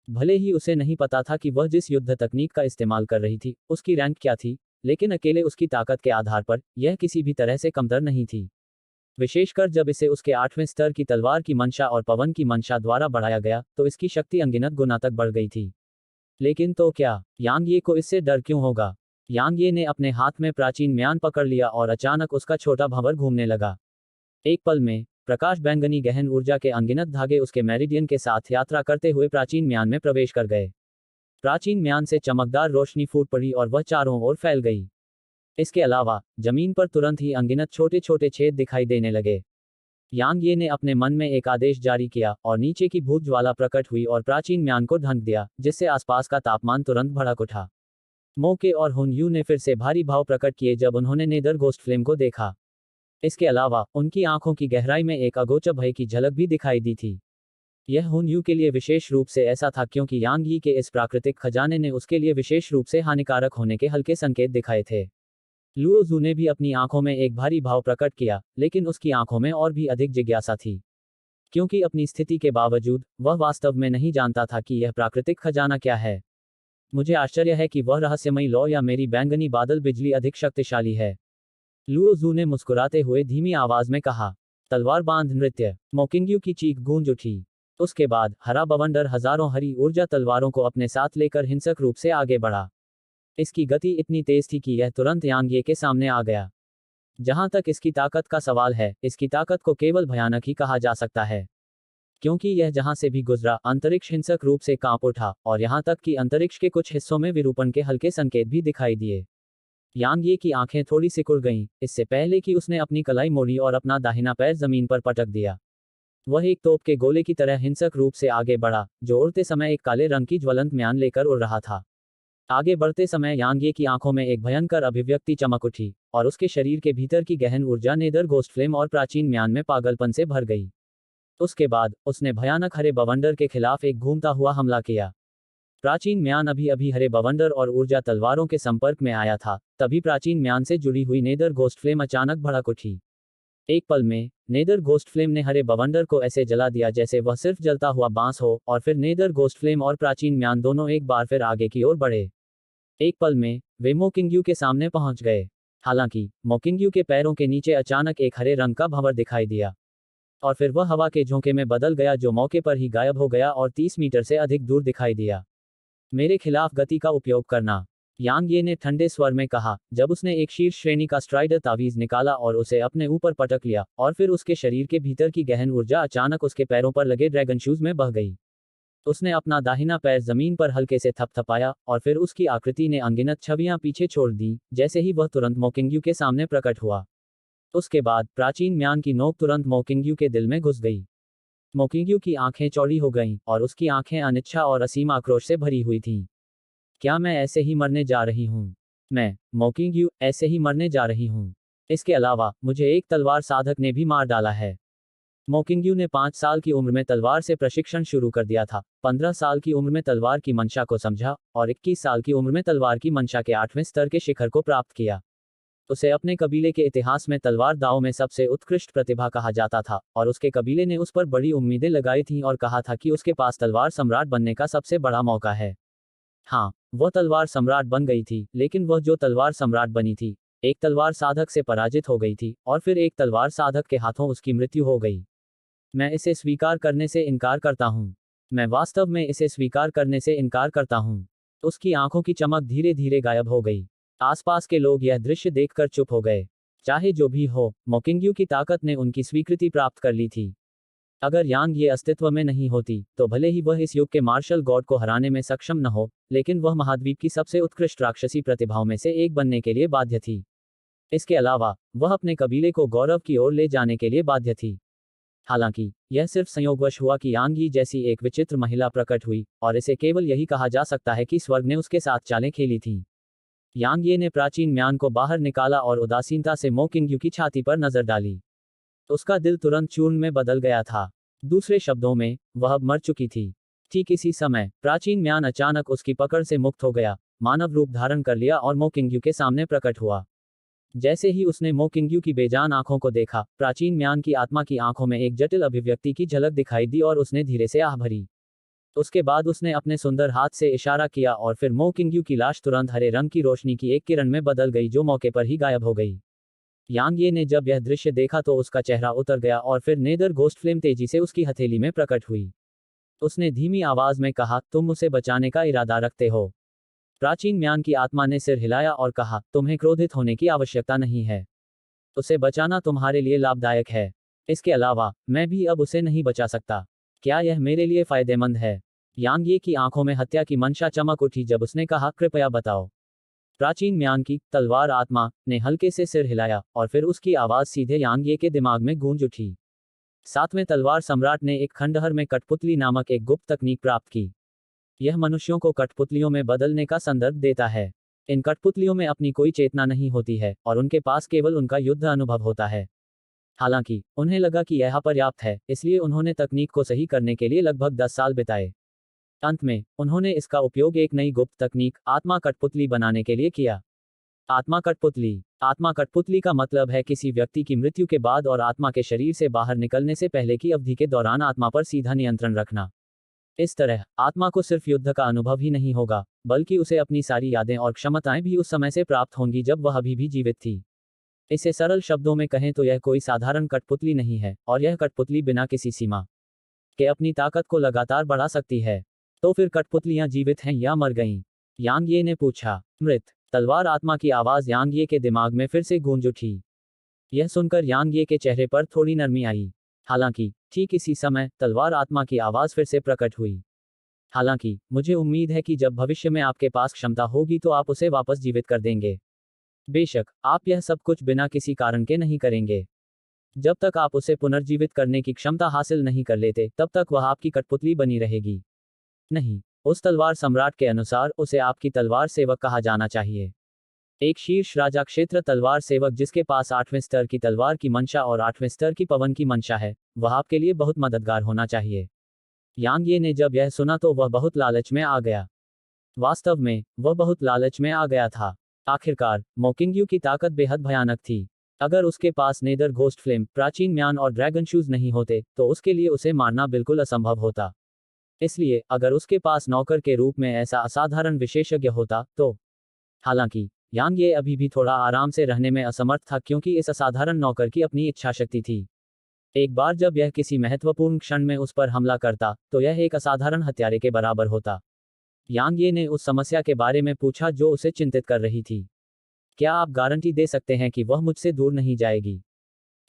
भले ही उसे नहीं पता था कि वह जिस युद्ध तकनीक का इस्तेमाल कर रही थी, उसकी रैंक क्या थी, लेकिन अकेले उसकी ताकत के आधार पर, यह किसी भी तरह से कमतर नहीं थी। विशेषकर जब इसे उसके 8वें स्तर की तलवार की मंशा और पवन की मंशा द्वारा बढ़ाया गया, तो इसकी शक्ति अनगिनत गुना तक बढ़ गई थी। लेकिन तो क्या, यांग ये को इससे डर क्यों होगा? यांग ये ने अपने हाथ में प्राचीन म्यान पकड़ लिया और अचानक उसका छोटा भंवर घूमने लगा। एक पल में, प्रकाश बैंगनी गहन ऊर्जा के अनगिनत धागे उसके मेरिडियन के साथ यात्रा करते हुए प्राचीन म्यान में प्रवेश कर गए। प्राचीन म्यान से चमकदार रोशनी फूट पड़ी और वह चारों ओर फैल गई। इसके अलावा, जमीन पर तुरंत ही अनगिनत छोटे छोटे छेद दिखाई देने लगे। यांग ये ने अपने मन में एक आदेश जारी किया और नीचे की भूत ज्वाला प्रकट हुई और प्राचीन म्यान को ढंक दिया, जिससे आसपास का तापमान तुरंत भड़क उठा। मोके और हुन यू ने फिर से भारी भाव प्रकट किए जब उन्होंने नेदर घोस्ट फ्लेम को देखा। इसके अलावा, उनकी आंखों की गहराई में एक अगोचर भय की झलक भी दिखाई दी थी। यह हुन यू के लिए विशेष रूप से ऐसा था क्योंकि यांग यी के इस प्राकृतिक खजाने ने उसके लिए विशेष रूप से हानिकारक होने के हल्के संकेत दिखाए थे। लुओ जू ने भी अपनी आंखों में एक भारी भाव प्रकट किया, लेकिन उसकी आंखों में और भी अधिक जिज्ञासा थी। क्योंकि अपनी स्थिति के बावजूद, वह वास्तव में नहीं जानता था कि यह प्राकृतिक खजाना क्या है। मुझे आश्चर्य है कि वह रहस्यमयी लौ या मेरी बैंगनी बादल बिजली अधिक शक्तिशाली है। लुओ जू ने मुस्कुराते हुए धीमी आवाज में कहा। तलवार बांध नृत्य। मो किंगयू की चीख गूंज उठी। उसके बाद, हरा बवंडर हजारों हरी ऊर्जा तलवारों को अपने साथ लेकर हिंसक रूप से आगे बढ़ा। इसकी गति इतनी तेज थी कि यह तुरंत यांग ये के सामने आ गया। जहां तक इसकी ताकत का सवाल है, इसकी ताकत को केवल भयानक ही कहा जा सकता है। क्योंकि यह जहां से भी गुजरा, अंतरिक्ष हिंसक रूप से कांप उठा, और यहां तक कि अंतरिक्ष के कुछ हिस्सों में विरूपण के हल्के संकेत भी दिखाई दिए। यांग ये की आंखें थोड़ी सिकुड़ गईं, इससे पहले कि उसने अपनी कलाई मोड़ी और अपना दाहिना पैर जमीन पर पटक दिया। वह एक तोप के गोले की तरह हिंसक रूप से आगे बढ़ा, जो उड़ते समय एक काले रंग की ज्वलंत म्यान लेकर उड़ रहा था। आगे बढ़ते समय यांग ये की आंखों में एक भयंकर अभिव्यक्ति चमक उठी, और उसके शरीर के भीतर की गहन ऊर्जा नेदर घोस्ट फ्लेम और प्राचीन म्यान में पागलपन से भर गई। उसके बाद, उसने भयानक हरे बवंडर के खिलाफ एक घूमता हुआ हमला किया। प्राचीन म्यान अभी अभी हरे बवंडर और ऊर्जा तलवारों के संपर्क में आया था, तभी प्राचीन म्यान से जुड़ी हुई नेदर घोस्ट फ्लेम अचानक भड़क उठी। एक पल में, नेदर घोस्ट फ्लेम ने हरे बवंडर को ऐसे जला दिया जैसे वह सिर्फ जलता हुआ बांस हो, और फिर नेदर घोस्ट फ्लेम और प्राचीन म्यान दोनों एक बार फिर आगे की ओर बढ़े। एक पल में, वे मो किंगयू के सामने पहुंच गए। हालांकि, मो किंगयू के पैरों के नीचे अचानक एक हरे रंग का भंवर दिखाई दिया। और फिर वह हवा के झोंके में बदल गया जो मौके पर ही गायब हो गया और 30 मीटर से अधिक दूर दिखाई दिया। मेरे खिलाफ गति का उपयोग करना, यांग ये ने ठंडे स्वर में कहा, जब उसने एक शीर्ष श्रेणी का स्ट्राइडर तावीज निकाला और उसे अपने ऊपर पटक लिया, और फिर उसके शरीर के भीतर की गहन ऊर्जा अचानक उसके पैरों पर लगे ड्रैगन शूज में बह गई। उसने अपना दाहिना पैर जमीन पर हल्के से थपथपाया, और फिर उसकी आकृति ने अनगिनत छवियां पीछे छोड़ दी, जैसे ही वह तुरंत मो किंगयू के सामने प्रकट हुआ। उसके बाद, प्राचीन म्यान की नोक तुरंत मो किंगयू के दिल में घुस गई। मो किंगयू की आंखें चौड़ी हो गईं, और उसकी आंखें अनिच्छा और असीम आक्रोश से भरी हुई थीं। क्या मैं ऐसे ही मरने जा रही हूं? मैं, मो किंगयू, ऐसे ही मरने जा रही हूं? इसके अलावा मुझे एक तलवार साधक ने भी मार डाला है। मोकिंग्यू ने 5 साल की उम्र में तलवार से प्रशिक्षण शुरू कर दिया था, 15 साल की उम्र में तलवार की मंशा को समझा और 21 साल की उम्र में तलवार की मंशा के 8वें स्तर के शिखर को प्राप्त किया। उसे अपने कबीले के इतिहास में तलवार दाव में सबसे उत्कृष्ट प्रतिभा कहा जाता था और उसके कबीले ने उस पर बड़ी उम्मीदें लगाई थीं और कहा था कि उसके पास तलवार सम्राट बनने का सबसे बड़ा मौका है। हाँ, वह तलवार सम्राट बन गई थी, लेकिन वह जो तलवार सम्राट बनी थी, एक तलवार साधक से पराजित हो गई थी और फिर एक तलवार साधक के हाथों उसकी मृत्यु हो गई। मैं इसे स्वीकार करने से इनकार करता हूँ। मैं वास्तव में इसे स्वीकार करने से इनकार करता हूँ। उसकी आंखों की चमक धीरे धीरे गायब हो गई। आसपास के लोग यह दृश्य देखकर चुप हो गए। चाहे जो भी हो, मोकिंग्यू की ताकत ने उनकी स्वीकृति प्राप्त कर ली थी। अगर यांग ये अस्तित्व में नहीं होती, तो भले ही वह इस युग के मार्शल गॉड को हराने में सक्षम न हो, लेकिन वह महाद्वीप की सबसे उत्कृष्ट राक्षसी प्रतिभाओं में से एक बनने के लिए बाध्य थी। इसके अलावा, वह अपने कबीले को गौरव की ओर ले जाने के लिए बाध्य थी। हालांकि, यह सिर्फ संयोगवश हुआ कि यांग यी जैसी एक विचित्र महिला प्रकट हुई, और इसे केवल यही कहा जा सकता है कि स्वर्ग ने उसके साथ चालें खेली थीं। यांग ये ने प्राचीन म्यान को बाहर निकाला और उदासीनता से मोकिंग्यू की छाती पर नजर डाली। उसका दिल तुरंत चूर्ण में बदल गया था। दूसरे शब्दों में, वह अब मर चुकी थी। ठीक इसी समय, प्राचीन म्यान अचानक उसकी पकड़ से मुक्त हो गया, मानव रूप धारण कर लिया और मोकिंग्यू के सामने प्रकट हुआ। जैसे ही उसने मोकिंग्यू की बेजान आंखों को देखा, प्राचीन म्यान की आत्मा की आंखों में एक जटिल अभिव्यक्ति की झलक दिखाई दी और उसने धीरे से आह भरी। उसके बाद उसने अपने सुंदर हाथ से इशारा किया और फिर मोकिंग्यू की लाश तुरंत हरे रंग की रोशनी की एक किरण में बदल गई जो मौके पर ही गायब हो गई। यांग ये ने जब यह दृश्य देखा तो उसका चेहरा उतर गया और फिर नेदर घोस्ट फ्लेम तेजी से उसकी हथेली में प्रकट हुई। उसने धीमी आवाज में कहा, तुम उसे बचाने का इरादा रखते हो? प्राचीन म्यान की आत्मा ने सिर हिलाया और कहा, तुम्हें क्रोधित होने की आवश्यकता नहीं है। उसे बचाना तुम्हारे लिए लाभदायक है। इसके अलावा, मैं भी अब उसे नहीं बचा सकता। क्या यह मेरे लिए फायदेमंद है? यांग ये की आंखों में हत्या की मंशा चमक उठी जब उसने कहा, कृपया बताओ। प्राचीन म्यान की तलवार आत्मा ने हल्के से सिर हिलाया और फिर उसकी आवाज सीधे यांग ये के दिमाग में गूंज उठी। 7वें तलवार सम्राट ने एक खंडहर में कठपुतली नामक एक गुप्त तकनीक प्राप्त की। यह मनुष्यों को कठपुतलियों में बदलने का संदर्भ देता है। इन कठपुतलियों में अपनी कोई चेतना नहीं होती है और उनके पास केवल उनका युद्ध अनुभव होता है। हालांकि, उन्हें लगा कि यह पर्याप्त है, इसलिए उन्होंने तकनीक को सही करने के लिए लगभग 10 साल बिताए। अंत में, उन्होंने इसका उपयोग एक नई गुप्त तकनीक, आत्मा कठपुतली बनाने के लिए किया। आत्मा कठपुतली। आत्मा कठपुतली का मतलब है किसी व्यक्ति की मृत्यु के बाद और आत्मा के शरीर से बाहर निकलने से पहले की अवधि के दौरान आत्मा पर सीधा नियंत्रण रखना। इस तरह, आत्मा को सिर्फ युद्ध का अनुभव ही नहीं होगा, बल्कि उसे अपनी सारी यादें और क्षमताएं भी उस समय से प्राप्त होंगी जब वह अभी भी जीवित थी। इसे सरल शब्दों में कहें तो यह कोई साधारण कठपुतली नहीं है, और यह कठपुतली बिना किसी सीमा के अपनी ताकत को लगातार बढ़ा सकती है। तो फिर कठपुतलियां जीवित हैं या मर गईं? यांग ये ने पूछा। मृत तलवार आत्मा की आवाज यांग ये के दिमाग में फिर से गूंज उठी। यह सुनकर यांग ये के चेहरे पर थोड़ी नरमी आई। हालांकि, ठीक इसी समय, तलवार आत्मा की आवाज फिर से प्रकट हुई। हालांकि, मुझे उम्मीद है कि जब भविष्य में आपके पास क्षमता होगी तो आप उसे वापस जीवित कर देंगे। बेशक, आप यह सब कुछ बिना किसी कारण के नहीं करेंगे। जब तक आप उसे पुनर्जीवित करने की क्षमता हासिल नहीं कर लेते, तब तक वह आपकी कठपुतली बनी रहेगी। नहीं, उस तलवार सम्राट के अनुसार उसे आपकी तलवार सेवक कहा जाना चाहिए। एक शीर्ष राजा क्षेत्र तलवार सेवक जिसके पास 8वें स्तर की तलवार की मंशा और 8वें स्तर की पवन की मंशा है, वह आपके लिए बहुत मददगार होना चाहिए। यांग ये ने जब यह सुना तो वह बहुत लालच में आ गया। वास्तव में, वह बहुत लालच में आ गया था। आखिरकार, मोकिंग्यू की ताकत बेहद भयानक थी। अगर उसके पास नेदर घोस्ट फ्लेम, प्राचीन म्यान और ड्रैगन शूज नहीं होते, तो उसके लिए उसे मारना बिल्कुल असंभव होता। इसलिए, अगर उसके पास नौकर के रूप में ऐसा असाधारण विशेषज्ञ होता, तो हालांकि, यांग ये अभी भी थोड़ा आराम से रहने में असमर्थ था क्योंकि इस असाधारण नौकर की अपनी इच्छाशक्ति थी। एक बार जब यह किसी महत्वपूर्ण क्षण में उस पर हमला करता, तो यह एक असाधारण हत्यारे के बराबर होता। यांग ये ने उस समस्या के बारे में पूछा जो उसे चिंतित कर रही थी। क्या आप गारंटी दे सकते हैं कि वह मुझसे दूर नहीं जाएगी?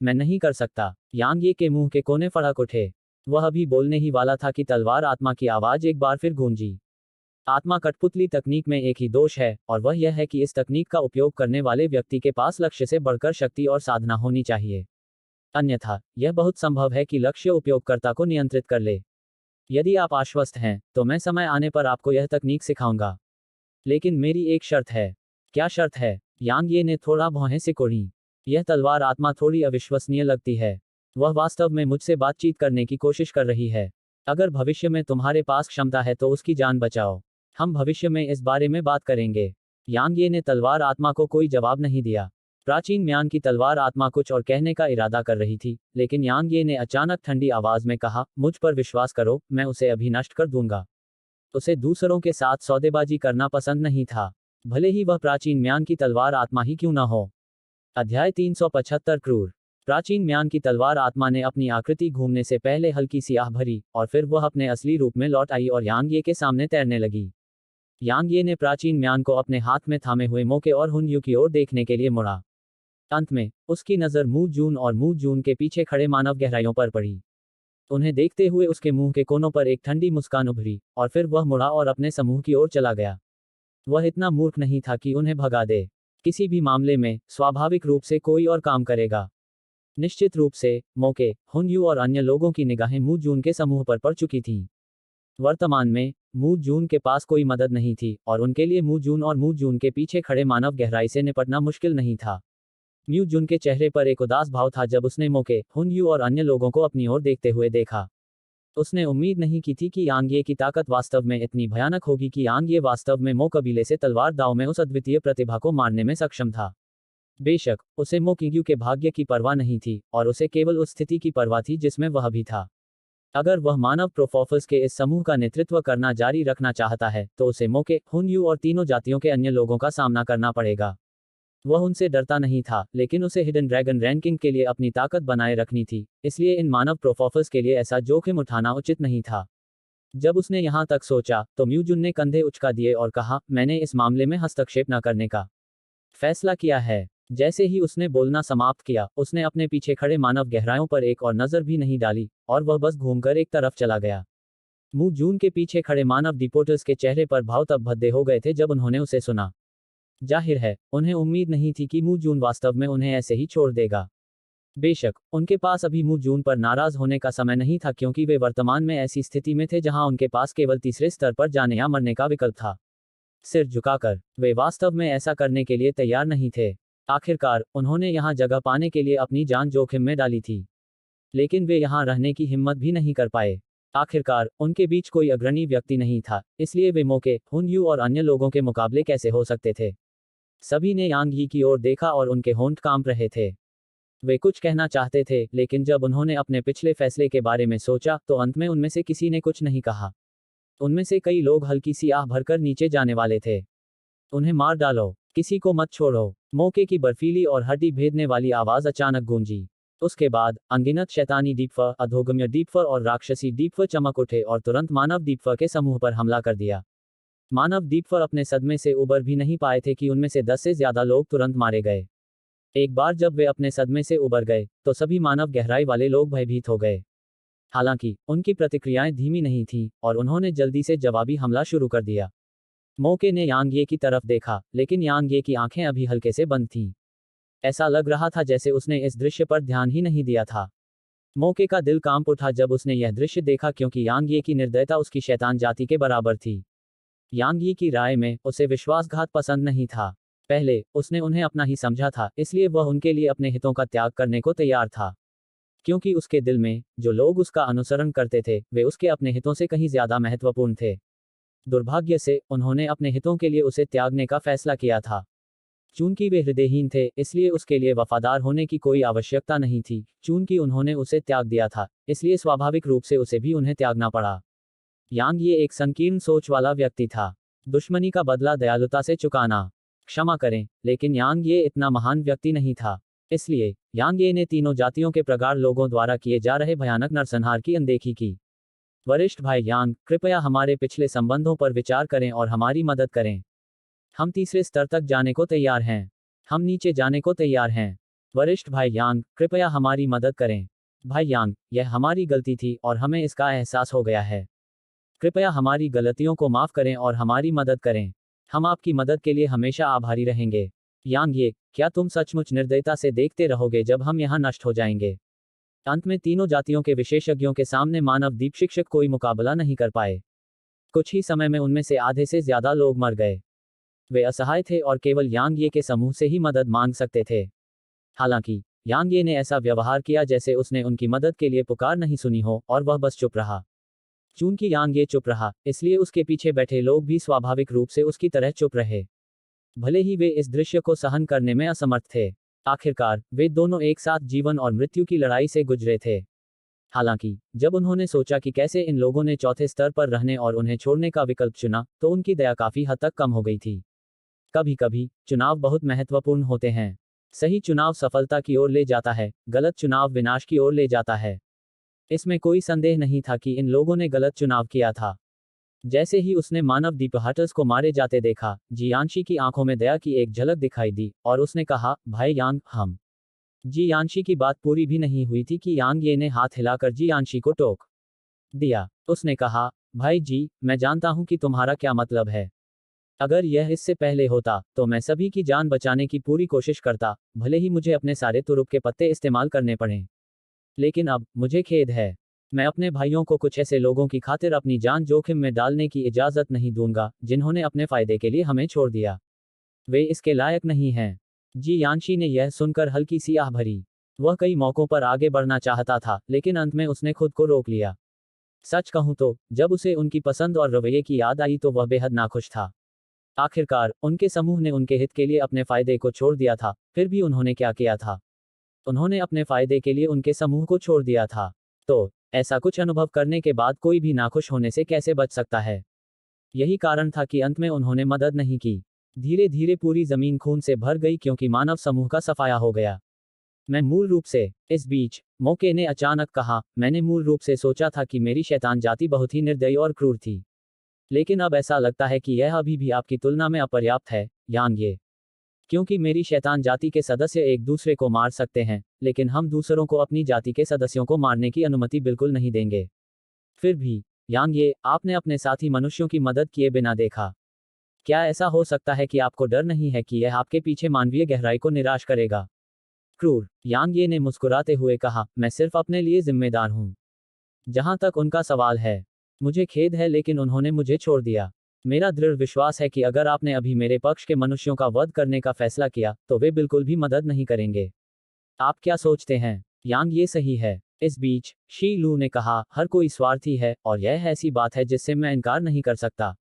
मैं नहीं कर सकता। यांग ये के मुंह के कोने फड़क उठे। वह अभी बोलने ही वाला था कि तलवार आत्मा की आवाज एक बार फिर गूंजी। आत्मा कठपुतली तकनीक में एक ही दोष है, और वह यह है कि इस तकनीक का उपयोग करने वाले व्यक्ति के पास लक्ष्य से बढ़कर शक्ति और साधना होनी चाहिए। अन्यथा, यह बहुत संभव है कि लक्ष्य उपयोगकर्ता को नियंत्रित कर ले। यदि आप आश्वस्त हैं, तो मैं समय आने पर आपको यह तकनीक सिखाऊंगा। लेकिन मेरी एक शर्त है। क्या शर्त है? यांग ये ने थोड़ा भौहें सिकोड़ी। यह तलवार आत्मा थोड़ी अविश्वसनीय लगती है। वह वास्तव में मुझसे बातचीत करने की कोशिश कर रही है। अगर भविष्य में तुम्हारे पास क्षमता है तो उसकी जान बचाओ। हम भविष्य में इस बारे में बात करेंगे। यांग ये ने तलवार आत्मा को कोई जवाब नहीं दिया। प्राचीन म्यान की तलवार आत्मा कुछ और कहने का इरादा कर रही थी, लेकिन यांग ये ने अचानक ठंडी आवाज में कहा, मुझ पर विश्वास करो, मैं उसे अभी नष्ट कर दूंगा। उसे दूसरों के साथ सौदेबाजी करना पसंद नहीं था, भले ही वह प्राचीन म्यान की तलवार आत्मा ही क्यों न हो। अध्याय 375 क्रूर। प्राचीन म्यान की तलवार आत्मा ने अपनी आकृति घूमने से पहले हल्की सी आह भरी, और फिर वह अपने असली रूप में लौट आई और यांग ये के सामने तैरने लगी। यांग ये ने प्राचीन म्यान को अपने हाथ में थामे हुए मोके और हुन यू की ओर देखने के लिए मुड़ा। अंत में उसकी नज़र मू जून और मू जून के पीछे खड़े मानव गहराइयों पर पड़ी। उन्हें देखते हुए उसके मुंह के कोनों पर एक ठंडी मुस्कान उभरी, और फिर वह मुड़ा और अपने समूह की ओर चला गया। वह इतना मूर्ख नहीं था कि उन्हें भगा दे। किसी भी मामले में स्वाभाविक रूप से कोई और काम करेगा। निश्चित रूप से मोके, हुन यू और अन्य लोगों की निगाहें मू जून के समूह पर पड़ चुकी थीं। वर्तमान में मू जून के पास कोई मदद नहीं थी, और उनके लिए मू जून और मू जून के पीछे खड़े मानव गहराई से निपटना मुश्किल नहीं था। म्यू जून के चेहरे पर एक उदास भाव था जब उसने मोके, हुन यू और अन्य लोगों को अपनी ओर देखते हुए देखा। उसने उम्मीद नहीं की थी कि यांग ये की ताकत वास्तव में इतनी भयानक होगी कि यांग ये वास्तव में मो कबीले से तलवार दाव में उस अद्वितीय प्रतिभा को मारने में सक्षम था। बेशक उसे मो किंग्यू के भाग्य की परवाह नहीं थी, और उसे केवल उस स्थिति की परवाह थी जिसमें वह भी था। अगर वह मानव प्रोफोफस के इस समूह का नेतृत्व करना जारी रखना चाहता है, तो उसे मोके, हुन यू और तीनों जातियों के अन्य लोगों का सामना करना पड़ेगा। वह उनसे डरता नहीं था, लेकिन उसे हिडन ड्रैगन रैंकिंग के लिए अपनी ताकत बनाए रखनी थी, इसलिए इन मानव प्रोफोफस के लिए ऐसा जोखिम उठाना उचित नहीं था। जब उसने यहां तक सोचा, तो म्यूजुन ने कंधे उचका दिए और कहा, मैंने इस मामले में हस्तक्षेप न करने का फैसला किया है। जैसे ही उसने बोलना समाप्त किया, उसने अपने पीछे खड़े मानव गहराइयों पर एक और नजर भी नहीं डाली, और वह बस घूमकर एक तरफ चला गया। मू जून के पीछे खड़े मानव डिपोटर्स के चेहरे पर भाव तब भद्दे हो गए थे जब उन्होंने उसे सुना। जाहिर है, उन्हें उम्मीद नहीं थी कि मू जून वास्तव में उन्हें ऐसे ही छोड़ देगा। बेशक उनके पास अभी मू जून पर नाराज होने का समय नहीं था, क्योंकि वे वर्तमान में ऐसी स्थिति में थे जहां उनके पास केवल तीसरे स्तर पर जाने या मरने का विकल्प था। सिर झुकाकर वे वास्तव में ऐसा करने के लिए तैयार नहीं थे। आखिरकार उन्होंने यहां जगह पाने के लिए अपनी जान जोखिम में डाली थी, लेकिन वे यहां रहने की हिम्मत भी नहीं कर पाए। आखिरकार उनके बीच कोई अग्रणी व्यक्ति नहीं था, इसलिए वे मोके, हुन यू और अन्य लोगों के मुकाबले कैसे हो सकते थे। सभी ने यांग यी की ओर देखा और उनके होंठ कांप रहे थे। वे कुछ कहना चाहते थे, लेकिन जब उन्होंने अपने पिछले फैसले के बारे में सोचा, तो अंत में उनमें से किसी ने कुछ नहीं कहा। उनमें से कई लोग हल्की सी आह भरकर नीचे जाने वाले थे। उन्हें मार डालो, किसी को मत छोड़ो। मोके की बर्फीली और हड्डी भेदने वाली आवाज अचानक गूंजी। उसके बाद अनगिनत शैतानी डीपफर, अधोगम्य डीपफर और राक्षसी डीपफर चमक उठे और तुरंत मानव डीपफर के समूह पर हमला कर दिया। मानव डीपफर अपने सदमे से उबर भी नहीं पाए थे कि उनमें से 10 से ज्यादा लोग तुरंत मारे गए। एक बार जब वे अपने सदमे से उबर गए, तो सभी मानव गहराई वाले लोग भयभीत हो गए। हालांकि उनकी प्रतिक्रियाएं धीमी नहीं थीं, और उन्होंने जल्दी से जवाबी हमला शुरू कर दिया। मोके ने यांग ये की तरफ देखा, लेकिन यांग ये की आंखें अभी हल्के से बंद थीं। ऐसा लग रहा था जैसे उसने इस दृश्य पर ध्यान ही नहीं दिया था। मोके का दिल कांप उठा जब उसने यह दृश्य देखा, क्योंकि यांग ये की निर्दयता उसकी शैतान जाति के बराबर थी। यांग यी की राय में उसे विश्वासघात पसंद नहीं था। पहले उसने उन्हें अपना ही समझा था, इसलिए वह उनके लिए अपने हितों का त्याग करने को तैयार था। क्योंकि उसके दिल में जो लोग उसका अनुसरण करते थे, वे उसके अपने हितों से कहीं ज्यादा महत्वपूर्ण थे। दुर्भाग्य से उन्होंने अपने हितों के लिए उसे त्यागने का फैसला किया था। चूंकि वे हृदयहीन थे, इसलिए उसके लिए वफादार होने की कोई आवश्यकता नहीं थी। चूंकि उन्होंने उसे त्याग दिया था, इसलिए स्वाभाविक रूप से उसे भी उन्हें त्यागना पड़ा। यांग ये एक संकीर्ण सोच वाला व्यक्ति था। दुश्मनी का बदला दयालुता से चुकाना। क्षमा करें, लेकिन यांग ये इतना महान व्यक्ति नहीं था। इसलिए यांग ये ने तीनों जातियों के प्रगाढ़ लोगों द्वारा किए जा रहे भयानक नरसंहार की अनदेखी की। वरिष्ठ भाई यांग, कृपया हमारे पिछले संबंधों पर विचार करें और हमारी मदद करें। हम तीसरे स्तर तक जाने को तैयार हैं। हम नीचे जाने को तैयार हैं। वरिष्ठ भाई यांग, कृपया हमारी मदद करें। भाई यांग, यह हमारी गलती थी और हमें इसका एहसास हो गया है। कृपया हमारी गलतियों को माफ करें और हमारी मदद करें। हम आपकी मदद के लिए हमेशा आभारी रहेंगे। यांग ये, क्या तुम सचमुच निर्दयता से देखते रहोगे जब हम यहाँ नष्ट हो जाएंगे? अंत में तीनों जातियों के विशेषज्ञों के सामने मानव दीप शिक्षक कोई मुकाबला नहीं कर पाए। कुछ ही समय में उनमें से आधे से ज्यादा लोग मर गए। वे असहाय थे और केवल यांग ये के समूह से ही मदद मांग सकते थे। हालांकि यांग ये ने ऐसा व्यवहार किया जैसे उसने उनकी मदद के लिए पुकार नहीं सुनी हो और वह बस चुप रहा। चूंकि यांग ये चुप रहा, इसलिए उसके पीछे बैठे लोग भी स्वाभाविक रूप से उसकी तरह चुप रहे, भले ही वे इस दृश्य को सहन करने में असमर्थ थे। आखिरकार वे दोनों एक साथ जीवन और मृत्यु की लड़ाई से गुजरे थे। हालांकि जब उन्होंने सोचा कि कैसे इन लोगों ने चौथे स्तर पर रहने और उन्हें छोड़ने का विकल्प चुना, तो उनकी दया काफी हद तक कम हो गई थी। कभी कभी चुनाव बहुत महत्वपूर्ण होते हैं। सही चुनाव सफलता की ओर ले जाता है, गलत चुनाव विनाश की ओर ले जाता है। इसमें कोई संदेह नहीं था कि इन लोगों ने गलत चुनाव किया था। जैसे ही उसने मानव दीपहाटर्स को मारे जाते देखा, जियांशी की आंखों में दया की एक झलक दिखाई दी और उसने कहा, भाई यांग, हम। जियांशी की बात पूरी भी नहीं हुई थी कि यांग ये ने हाथ हिलाकर जियांशी को टोक दिया। उसने कहा, भाई जी, मैं जानता हूं कि तुम्हारा क्या मतलब है। अगर यह इससे पहले होता, तो मैं सभी की जान बचाने की पूरी कोशिश करता, भले ही मुझे अपने सारे तुरुप के पत्ते इस्तेमाल करने पड़ें। लेकिन अब मुझे खेद है। मैं अपने भाइयों को कुछ ऐसे लोगों की खातिर अपनी जान जोखिम में डालने की इजाजत नहीं दूंगा, जिन्होंने अपने फायदे के लिए हमें छोड़ दिया। वे इसके लायक नहीं हैं। जी यानशी ने यह सुनकर हल्की सी आह भरी। वह कई मौकों पर आगे बढ़ना चाहता था, लेकिन अंत में उसने खुद को रोक लिया। सच कहूं तो जब उसे उनकी पसंद और रवैये की याद आई तो वह बेहद नाखुश था। आखिरकार उनके समूह ने उनके हित के लिए अपने फायदे को छोड़ दिया था। फिर भी उन्होंने क्या किया था? उन्होंने अपने फायदे के लिए उनके समूह को छोड़ दिया था। तो ऐसा कुछ अनुभव करने के बाद कोई भी नाखुश होने से कैसे बच सकता है? यही कारण था कि अंत में उन्होंने मदद नहीं की। धीरे धीरे पूरी जमीन खून से भर गई क्योंकि मानव समूह का सफाया हो गया। मैं मूल रूप से, इस बीच मोके ने अचानक कहा, मैंने मूल रूप से सोचा था कि मेरी शैतान जाति बहुत ही निर्दयी और क्रूर थी। लेकिन अब ऐसा लगता है कि यह अभी भी आपकी तुलना में अपर्याप्त है, यांग ये। क्योंकि मेरी शैतान जाति के सदस्य एक दूसरे को मार सकते हैं, लेकिन हम दूसरों को अपनी जाति के सदस्यों को मारने की अनुमति बिल्कुल नहीं देंगे। फिर भी यांग ये, आपने अपने साथी मनुष्यों की मदद किए बिना देखा। क्या ऐसा हो सकता है कि आपको डर नहीं है कि यह आपके पीछे मानवीय गहराई को निराश करेगा? क्रूर, यांग ये ने मुस्कुराते हुए कहा, मैं सिर्फ अपने लिए जिम्मेदार हूं। जहां तक उनका सवाल है, मुझे खेद है लेकिन उन्होंने मुझे छोड़ दिया। मेरा दृढ़ विश्वास है कि अगर आपने अभी मेरे पक्ष के मनुष्यों का वध करने का फैसला किया, तो वे बिल्कुल भी मदद नहीं करेंगे। आप क्या सोचते हैं? यांग ये सही है। इस बीच शी लू ने कहा, हर कोई स्वार्थी है, और यह ऐसी बात है जिससे मैं इनकार नहीं कर सकता।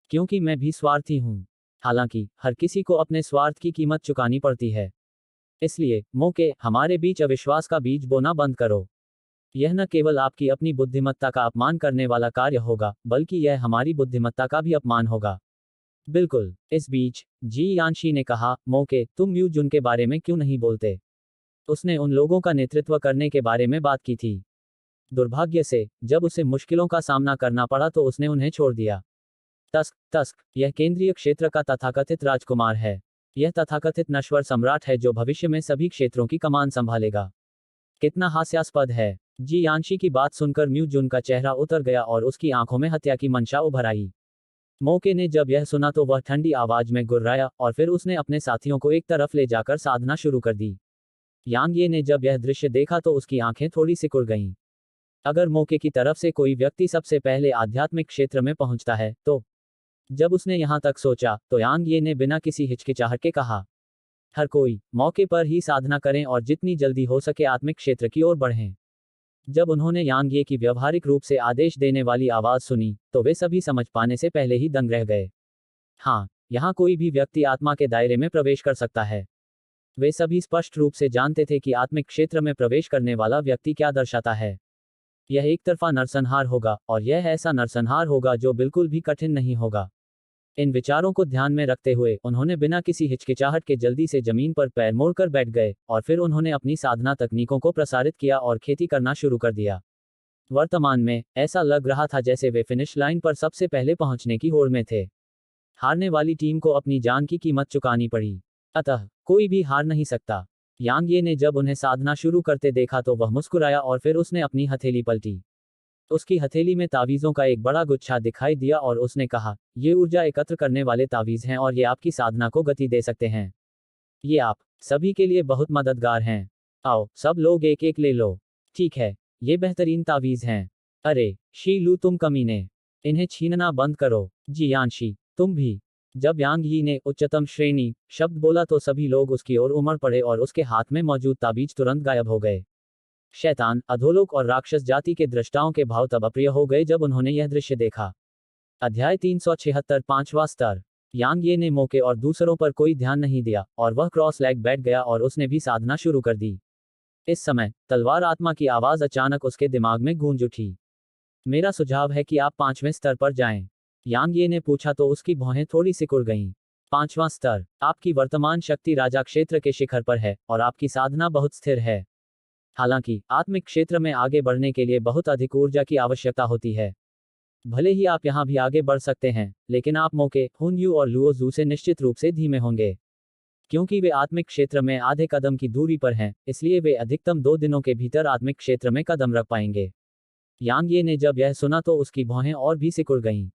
क्योंकि मैं भी स्वार्थी हूं। हालांकि हर किसी को अपने स्वार्थ की कीमत चुकानी पड़ती है। इसलिए मोके, हमारे बीच अविश्वास का बीज बोना बंद करो। यह न केवल आपकी अपनी बुद्धिमत्ता का अपमान करने वाला कार्य होगा, बल्कि यह हमारी बुद्धिमत्ता का भी अपमान होगा। बिल्कुल। इस बीच जी यानशी ने कहा, मोके, तुम म्यू जुन के बारे में क्यों नहीं बोलते? उसने उन लोगों का नेतृत्व करने के बारे में बात की थी। दुर्भाग्य से जब उसे मुश्किलों का सामना करना पड़ा तो उसने उन्हें छोड़ दिया। तस्क तस्क, यह केंद्रीय क्षेत्र का तथाकथित राजकुमार है। यह तथाकथित नश्वर सम्राट है जो भविष्य में सभी क्षेत्रों की कमान संभालेगा। कितना हास्यास्पद है। जी यानशी की बात सुनकर म्यू जुन का चेहरा उतर गया और उसकी आंखों में हत्या की मंशा उभर आई। मोके ने जब यह सुना तो वह ठंडी आवाज में गुर्राया और फिर उसने अपने साथियों को एक तरफ ले जाकर साधना शुरू कर दी। यांग ये ने जब यह दृश्य देखा तो उसकी आंखें थोड़ी सिकुड़ गईं। अगर मोके की तरफ से कोई व्यक्ति सबसे पहले आध्यात्मिक क्षेत्र में पहुंचता है, तो जब उसने यहां तक सोचा, तो यांग ये ने बिना किसी हिचकिचाहट के कहा, हर कोई मौके पर ही साधना करें और जितनी जल्दी हो सके आत्मिक क्षेत्र की ओर बढ़ें। जब उन्होंने यांग ये की व्यवहारिक रूप से आदेश देने वाली आवाज सुनी, तो वे सभी समझ पाने से पहले ही दंग रह गए। हाँ, यहाँ कोई भी व्यक्ति आत्मा के दायरे में प्रवेश कर सकता है। वे सभी स्पष्ट रूप से जानते थे कि आत्मिक क्षेत्र में प्रवेश करने वाला व्यक्ति क्या दर्शाता है। यह एक तरफा नरसंहार होगा, और यह ऐसा नरसंहार होगा जो बिल्कुल भी कठिन नहीं होगा। इन विचारों को ध्यान में रखते हुए उन्होंने बिना किसी हिचकिचाहट के जल्दी से जमीन पर पैर मोड़कर बैठ गए, और फिर उन्होंने अपनी साधना तकनीकों को प्रसारित किया और खेती करना शुरू कर दिया। वर्तमान में ऐसा लग रहा था जैसे वे फिनिश लाइन पर सबसे पहले पहुंचने की होड़ में थे। हारने वाली टीम को अपनी जान की कीमत चुकानी पड़ी। अतः कोई भी हार नहीं सकता। यांग ये ने जब उन्हें साधना शुरू करते देखा तो वह मुस्कुराया और फिर उसने अपनी हथेली पलटी। उसकी हथेली में तावीज़ों का एक बड़ा गुच्छा दिखाई दिया और उसने कहा, ये ऊर्जा एकत्र करने वाले तावीज़ हैं और ये आपकी साधना को गति दे सकते हैं। ये आप सभी के लिए बहुत मददगार हैं। आओ सब लोग एक एक ले लो। ठीक है, ये बेहतरीन तावीज़ हैं। अरे शी लू, तुम कमीने, इन्हें छीनना बंद करो। जी यानशी, तुम भी। जब यांग यी ने उच्चतम श्रेणी शब्द बोला तो सभी लोग उसकी ओर उमड़ पड़े और उसके हाथ में मौजूद ताबीज तुरंत गायब हो गए। शैतान, अधोलोक और राक्षस जाति के दृष्टाओं के भाव तब अप्रिय हो गए जब उन्होंने यह दृश्य देखा। अध्याय 376 पांचवा स्तर। यांग ये ने मौके और दूसरों पर कोई ध्यान नहीं दिया और वह क्रॉस लेग बैठ गया और उसने भी साधना शुरू कर दी। इस समय तलवार आत्मा की आवाज अचानक उसके दिमाग में गूंज उठी। मेरा सुझाव है कि आप 5वें स्तर पर जाएं। यांग ये ने पूछा तो उसकी भौहें थोड़ी सिकुड़ गईं। 5वां स्तर। आपकी वर्तमान शक्ति राजा क्षेत्र के शिखर पर है और आपकी साधना बहुत स्थिर है। हालांकि आत्मिक क्षेत्र में आगे बढ़ने के लिए बहुत अधिक ऊर्जा की आवश्यकता होती है। भले ही आप यहां भी आगे बढ़ सकते हैं, लेकिन आप मौके हुनयू और लुओजू से निश्चित रूप से धीमे होंगे। क्योंकि वे आत्मिक क्षेत्र में आधे कदम की दूरी पर हैं, इसलिए वे अधिकतम 2 दिनों के भीतर आत्मिक क्षेत्र में कदम रख पाएंगे। यांग ये ने जब यह सुना तो उसकी भौहें और भी सिकुड़ गईं।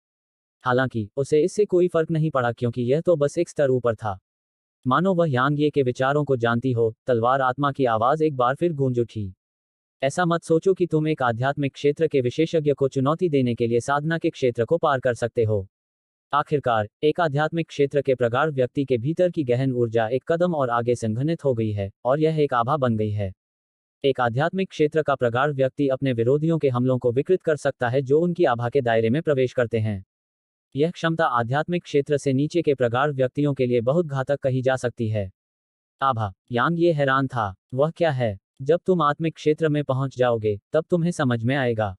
हालांकि उसे इससे कोई फर्क नहीं पड़ा क्योंकि यह तो बस एक स्तर ऊपर था। मानो वह यांग ये के विचारों को जानती हो। तलवार आत्मा की आवाज एक बार फिर गूंज उठी। ऐसा मत सोचो कि तुम एक आध्यात्मिक क्षेत्र के विशेषज्ञ को चुनौती देने के लिए साधना के क्षेत्र को पार कर सकते हो। आखिरकार एक आध्यात्मिक क्षेत्र के प्रगाढ़ व्यक्ति के भीतर की गहन ऊर्जा एक कदम और आगे संघनित हो गई है और यह एक आभा बन गई है। एक आध्यात्मिक क्षेत्र का प्रगाढ़ व्यक्ति अपने विरोधियों के हमलों को विकृत कर सकता है जो उनकी आभा के दायरे में प्रवेश करते हैं। यह क्षमता आध्यात्मिक क्षेत्र से नीचे के प्रगाढ़ व्यक्तियों के लिए बहुत घातक कही जा सकती है। आभा। यांग ये हैरान था। वह क्या है? जब तुम आत्मिक क्षेत्र में पहुंच जाओगे तब तुम्हें समझ में आएगा।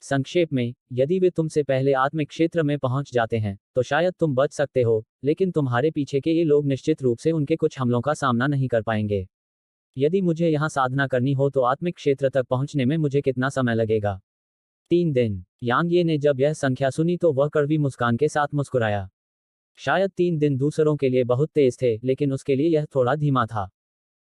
संक्षेप में, यदि वे तुमसे पहले आत्मिक क्षेत्र में पहुंच जाते हैं तो शायद तुम बच सकते हो, लेकिन तुम्हारे पीछे के ये लोग निश्चित रूप से उनके कुछ हमलों का सामना नहीं कर पाएंगे। यदि मुझे यहाँ साधना करनी हो तो आत्मिक क्षेत्र तक पहुंचने में मुझे कितना समय लगेगा? 3 दिन। यांग ये ने जब यह संख्या सुनी तो वह कड़वी मुस्कान के साथ मुस्कुराया। शायद 3 दिन दूसरों के लिए बहुत तेज थे, लेकिन उसके लिए यह थोड़ा धीमा था।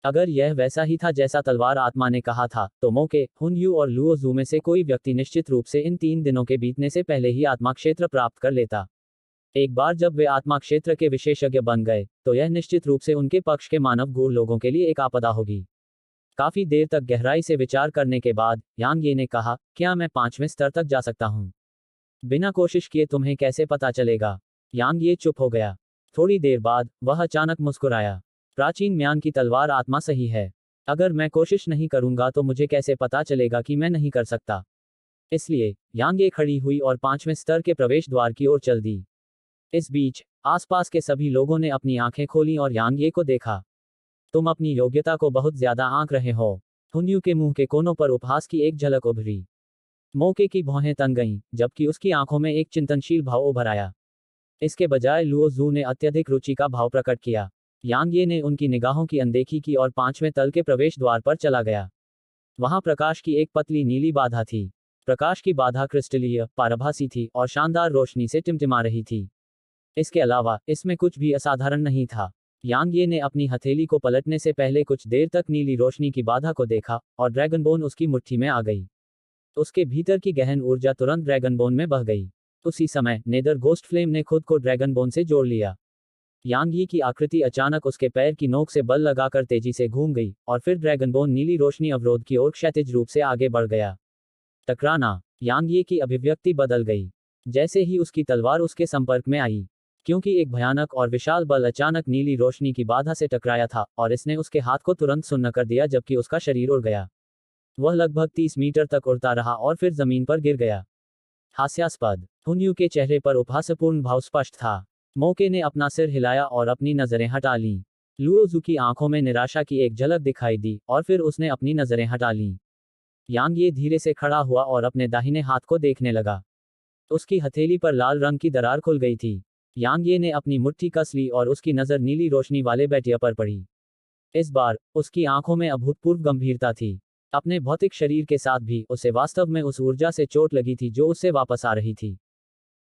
अगर यह वैसा ही था जैसा तलवार आत्मा ने कहा था, तो मौके हुनयू और लुओजू में से कोई व्यक्ति निश्चित रूप से इन 3 दिनों के बीतने से पहले ही आत्मा क्षेत्र प्राप्त कर लेता। एक बार जब वे आत्मा क्षेत्र के विशेषज्ञ बन गए, तो यह निश्चित रूप से उनके पक्ष के मानव गूढ़ लोगों के लिए एक आपदा होगी। काफी देर तक गहराई से विचार करने के बाद यांग ये ने कहा, क्या मैं 5वें स्तर तक जा सकता हूँ? बिना कोशिश किए तुम्हें कैसे पता चलेगा? यांग ये चुप हो गया। थोड़ी देर बाद वह अचानक मुस्कुराया। प्राचीन म्यान की तलवार आत्मा सही है। अगर मैं कोशिश नहीं करूंगा तो मुझे कैसे पता चलेगा कि मैं नहीं कर सकता? इसलिए यांग ये खड़ी हुई और 5वें स्तर के प्रवेश द्वार की ओर चल दी। इस बीच आसपास के सभी लोगों ने अपनी आंखें खोलीं और यांग ये को देखा। तुम अपनी योग्यता को बहुत ज्यादा आंक रहे हो। हुनयू के मुंह के कोनों पर उपहास की एक झलक उभरी। मौके की भौहें तन गईं, जबकि उसकी आंखों में एक चिंतनशील भाव उभर आया। इसके बजाय लुओजू ने अत्यधिक रुचि का भाव प्रकट किया। यांग ये ने उनकी निगाहों की अनदेखी की और 5वें तल के प्रवेश द्वार पर चला गया। वहां प्रकाश की एक पतली नीली बाधा थी। प्रकाश की बाधा क्रिस्टलीय, पारभासी थी और शानदार रोशनी से टिमटिमा रही थी। इसके अलावा इसमें कुछ भी असाधारण नहीं था। यांग ये ने अपनी हथेली को पलटने से पहले कुछ देर तक नीली रोशनी की बाधा को देखा और ड्रैगनबोन उसकी मुट्ठी में आ गई। उसके भीतर की गहन ऊर्जा तुरंत ड्रैगनबोन में बह गई। उसी समय नेदर घोस्ट फ्लेम ने खुद को ड्रैगनबोन से जोड़ लिया। यांग यी की आकृति अचानक उसके पैर की नोक से बल लगाकर तेजी से घूम गई और फिर ड्रैगनबोन नीली रोशनी अवरोध की ओर क्षैतिज रूप से आगे बढ़ गया। टकराना। यांग यी की अभिव्यक्ति बदल गई जैसे ही उसकी तलवार उसके संपर्क में आई, क्योंकि एक भयानक और विशाल बल अचानक नीली रोशनी की बाधा से टकराया था और इसने उसके हाथ को तुरंत सुन्न कर दिया जबकि उसका शरीर उड़ गया। वह लगभग 30 मीटर तक उड़ता रहा और फिर जमीन पर गिर गया। हास्यास्पद। हुनयू के चेहरे पर उपहासपूर्ण भाव स्पष्ट था। मौके ने अपना सिर हिलाया और अपनी नजरें हटा लीं। लुओजू की आंखों में निराशा की एक झलक दिखाई दी और फिर उसने अपनी नजरें हटा लीं। यांग ये धीरे से खड़ा हुआ और अपने दाहिने हाथ को देखने लगा। उसकी हथेली पर लाल रंग की दरार खुल गई थी। यांग ये ने अपनी मुट्ठी कस ली और उसकी नजर नीली रोशनी वाले बैटिया पर पड़ी। इस बार उसकी आंखों में अभूतपूर्व गंभीरता थी। अपने भौतिक शरीर के साथ भी उसे वास्तव में उस ऊर्जा से चोट लगी थी जो उससे वापस आ रही थी।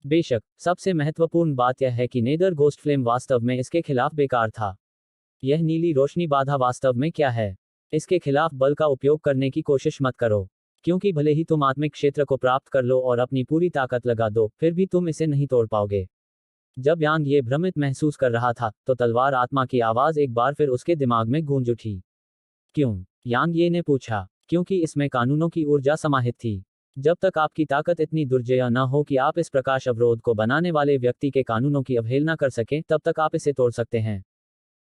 बेशक सबसे महत्वपूर्ण बात यह है कि नेदर घोस्ट फ्लेम वास्तव में इसके खिलाफ बेकार था। यह नीली रोशनी बाधा वास्तव में क्या है? इसके खिलाफ बल का उपयोग करने की कोशिश मत करो, क्योंकि भले ही तुम आत्मिक क्षेत्र को प्राप्त कर लो और अपनी पूरी ताकत लगा दो, फिर भी तुम इसे नहीं तोड़ पाओगे। जब यांग ये भ्रमित महसूस कर रहा था तो तलवार आत्मा की आवाज एक बार फिर उसके दिमाग में गूंज उठी। क्यों? यांग ये ने पूछा। क्योंकि इसमें कानूनों की ऊर्जा समाहित थी। जब तक आपकी ताकत इतनी दुर्जय न हो कि आप इस प्रकाश अवरोध को बनाने वाले व्यक्ति के कानूनों की अवहेलना कर सकें, तब तक आप इसे तोड़ सकते हैं।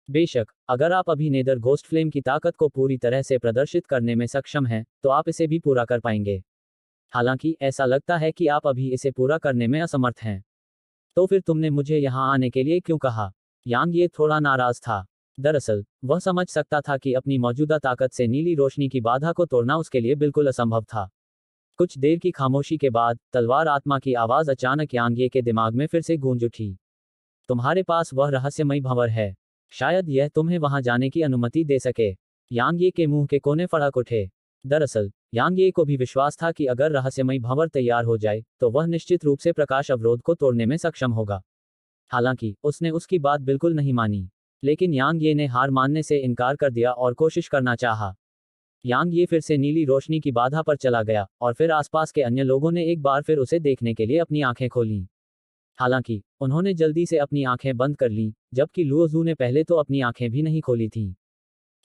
बेशक, अगर आप अभी नेदर घोस्ट फ्लेम की ताकत को पूरी तरह से प्रदर्शित करने में सक्षम हैं, तो आप इसे भी पूरा कर पाएंगे। हालांकि ऐसा लगता है कि आप अभी इसे पूरा करने में असमर्थ हैं। तो फिर तुमने मुझे यहाँ आने के लिए क्यों कहा? यांग ये थोड़ा नाराज था। दरअसल, वह समझ सकता था कि अपनी मौजूदा ताकत से नीली रोशनी की बाधा को तोड़ना उसके लिए बिल्कुल असंभव था। कुछ देर की खामोशी के बाद, तलवार आत्मा की आवाज अचानक यांग ये के दिमाग में फिर से गूंज उठी। तुम्हारे पास वह रहस्यमयी भंवर है। शायद यह तुम्हें वहां जाने की अनुमति दे सके। यांग ये के मुंह के कोने फड़क उठे। दरअसल, यांग ये को भी विश्वास था कि अगर रहस्यमयी भंवर तैयार हो जाए, तो वह निश्चित रूप से प्रकाश अवरोध को तोड़ने में सक्षम होगा। हालांकि, उसने उसकी बात बिल्कुल नहीं मानी। लेकिन यांग ये ने हार मानने से इनकार कर दिया और कोशिश करना चाहा। यांग ये फिर से नीली रोशनी की बाधा पर चला गया, और फिर आसपास के अन्य लोगों ने एक बार फिर उसे देखने के लिए अपनी आंखें खोलीं। हालांकि, उन्होंने जल्दी से अपनी आंखें बंद कर लीं, जबकि लुओजू ने पहले तो अपनी आंखें भी नहीं खोली थीं।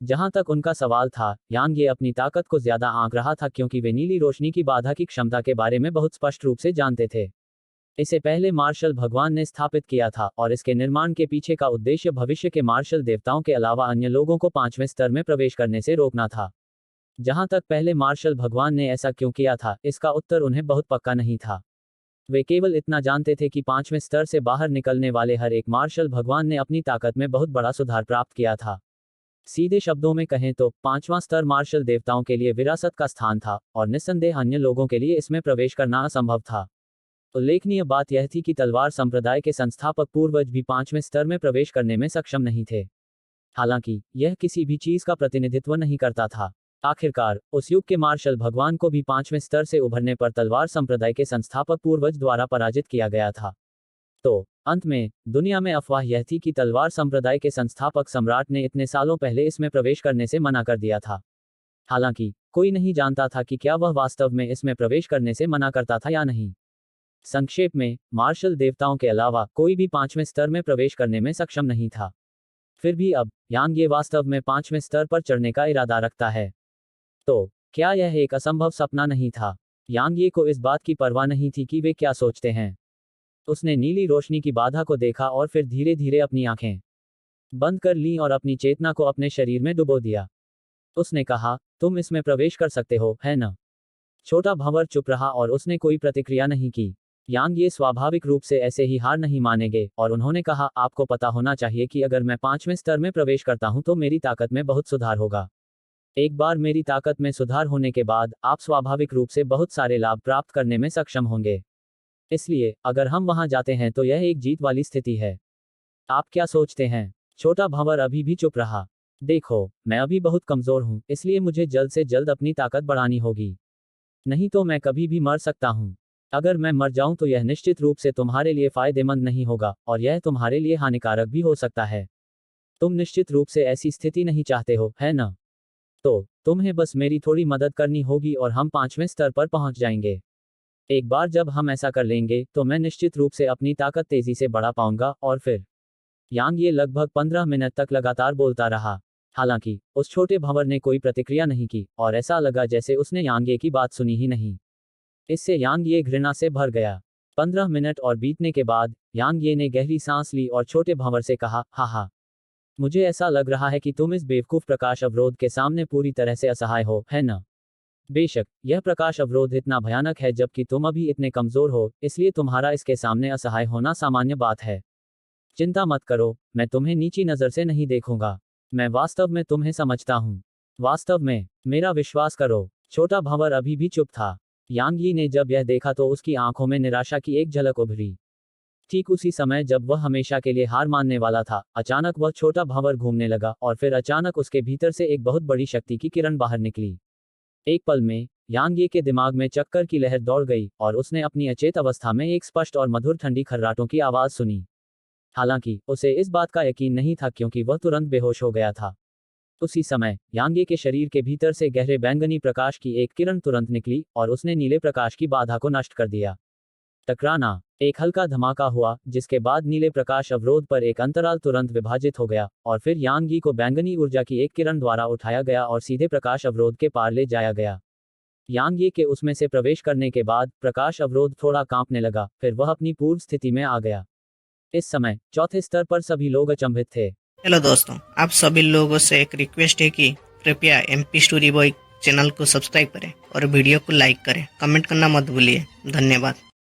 जहां तक उनका सवाल था, यांग ये अपनी ताकत को ज्यादा आंक रहा था क्योंकि वे नीली रोशनी की बाधा की क्षमता के बारे में बहुत स्पष्ट रूप से जानते थे। इसे पहले मार्शल भगवान ने स्थापित किया था, और इसके निर्माण के पीछे का उद्देश्य भविष्य के मार्शल देवताओं के अलावा अन्य लोगों को 5वें स्तर में प्रवेश करने से रोकना था। जहां तक पहले मार्शल भगवान ने ऐसा क्यों किया था, इसका उत्तर उन्हें बहुत पक्का नहीं था। वे केवल इतना जानते थे कि 5वें स्तर से बाहर निकलने वाले हर एक मार्शल भगवान ने अपनी ताकत में बहुत बड़ा सुधार प्राप्त किया था। सीधे शब्दों में कहें तो 5वां स्तर मार्शल देवताओं के लिए विरासत का स्थान था, और निस्संदेह अन्य लोगों के लिए इसमें प्रवेश करना असंभव था। उल्लेखनीय बात यह थी कि तलवार संप्रदाय के संस्थापक पूर्वज भी 5वें स्तर में प्रवेश करने में सक्षम नहीं थे। हालांकि, यह किसी भी चीज का प्रतिनिधित्व नहीं करता था। आखिरकार, उस युग के मार्शल भगवान को भी 5वें स्तर से उभरने पर तलवार संप्रदाय के संस्थापक पूर्वज द्वारा पराजित किया गया था। तो अंत में, दुनिया में अफवाह यह थी कि तलवार संप्रदाय के संस्थापक सम्राट ने इतने सालों पहले इसमें प्रवेश करने से मना कर दिया था। हालांकि, कोई नहीं जानता था कि क्या वह वास्तव में इसमें प्रवेश करने से मना करता था या नहीं। संक्षेप में, मार्शल देवताओं के अलावा कोई भी 5वें स्तर में प्रवेश करने में सक्षम नहीं था। फिर भी अब, यांग ये वास्तव में 5वें स्तर पर चढ़ने का इरादा रखता है। तो क्या यह एक असंभव सपना नहीं था? यांग ये को इस बात की परवाह नहीं थी कि वे क्या सोचते हैं। उसने नीली रोशनी की बाधा को देखा और फिर धीरे धीरे अपनी आंखें बंद कर लीं और अपनी चेतना को अपने शरीर में डुबो दिया। उसने कहा, तुम इसमें प्रवेश कर सकते हो, है न? छोटा भंवर चुप रहा और उसने कोई प्रतिक्रिया नहीं की। यांग ये स्वाभाविक रूप से ऐसे ही हार नहीं मानेंगे, और उन्होंने कहा, आपको पता होना चाहिए कि अगर मैं 5वें स्तर में प्रवेश करता हूं तो मेरी ताकत में बहुत सुधार होगा। एक बार मेरी ताकत में सुधार होने के बाद, आप स्वाभाविक रूप से बहुत सारे लाभ प्राप्त करने में सक्षम होंगे। इसलिए, अगर हम वहां जाते हैं तो यह एक जीत वाली स्थिति है। आप क्या सोचते हैं? छोटा भंवर अभी भी चुप रहा। देखो, मैं अभी बहुत कमजोर हूं, इसलिए मुझे जल्द से जल्द अपनी ताकत बढ़ानी होगी। नहीं तो मैं कभी भी मर सकता हूं। अगर मैं मर जाऊं तो यह निश्चित रूप से तुम्हारे लिए फायदेमंद नहीं होगा, और यह तुम्हारे लिए हानिकारक भी हो सकता है। तुम निश्चित रूप से ऐसी स्थिति नहीं चाहते हो, है ना? तो तुम्हें बस मेरी थोड़ी मदद करनी होगी और हम 5वें स्तर पर पहुंच जाएंगे। एक बार जब हम ऐसा कर लेंगे, तो मैं निश्चित रूप से अपनी ताकत तेजी से बढ़ा पाऊंगा, और फिर यांग ये लगभग 15 मिनट तक लगातार बोलता रहा। हालांकि, उस छोटे भंवर ने कोई प्रतिक्रिया नहीं की, और ऐसा लगा जैसे उसने यांग ये की बात सुनी ही नहीं। इससे यांग ये घृणा से भर गया। 15 मिनट और बीतने के बाद, यांग ये ने गहरी सांस ली और छोटे भंवर से कहा, हा, मुझे ऐसा लग रहा है कि तुम इस बेवकूफ प्रकाश अवरोध के सामने पूरी तरह से असहाय हो, है ना? बेशक, यह प्रकाश अवरोध इतना भयानक है जबकि तुम अभी इतने कमजोर हो, इसलिए तुम्हारा इसके सामने असहाय होना सामान्य बात है। चिंता मत करो, मैं तुम्हें नीची नजर से नहीं देखूंगा। मैं वास्तव में तुम्हें समझता हूँ। वास्तव में, मेरा विश्वास करो। छोटा भंवर अभी भी चुप था। यांग यी ने जब यह देखा तो उसकी आंखों में निराशा की एक झलक उभरी। ठीक उसी समय जब वह हमेशा के लिए हार मानने वाला था, अचानक वह छोटा भंवर घूमने लगा, और फिर अचानक उसके भीतर से एक बहुत बड़ी शक्ति की किरण बाहर निकली। एक पल में, यांग ये के दिमाग में चक्कर की लहर दौड़ गई, और उसने अपनी अचेत अवस्था में एक स्पष्ट और मधुर ठंडी खर्राटों की आवाज सुनी। हालांकि, उसे इस बात का यकीन नहीं था क्योंकि वह तुरंत बेहोश हो गया था। उसी समय, यांग ये के शरीर के भीतर से गहरे बैंगनी प्रकाश की एक किरण तुरंत निकली, और उसने नीले प्रकाश की बाधा को नष्ट कर दिया। टकराना। एक हल्का धमाका हुआ, जिसके बाद नीले प्रकाश अवरोध पर एक अंतराल तुरंत विभाजित हो गया, और फिर यांग यी को बैंगनी ऊर्जा की एक किरण द्वारा उठाया गया और सीधे प्रकाश अवरोध के पार ले जाया गया। यांग ये के उसमें से प्रवेश करने के बाद प्रकाश अवरोध थोड़ा कांपने लगा, फिर वह अपनी पूर्व स्थिति में आ गया। इस समय चौथे स्तर पर सभी लोग अचंभित थे। हेलो दोस्तों, आप सभी लोगों से एक रिक्वेस्ट है कि कृपया MP स्टोरी बॉय चैनल को सब्सक्राइब करें और वीडियो को लाइक करें। कमेंट करना मत भूलिए। धन्यवाद।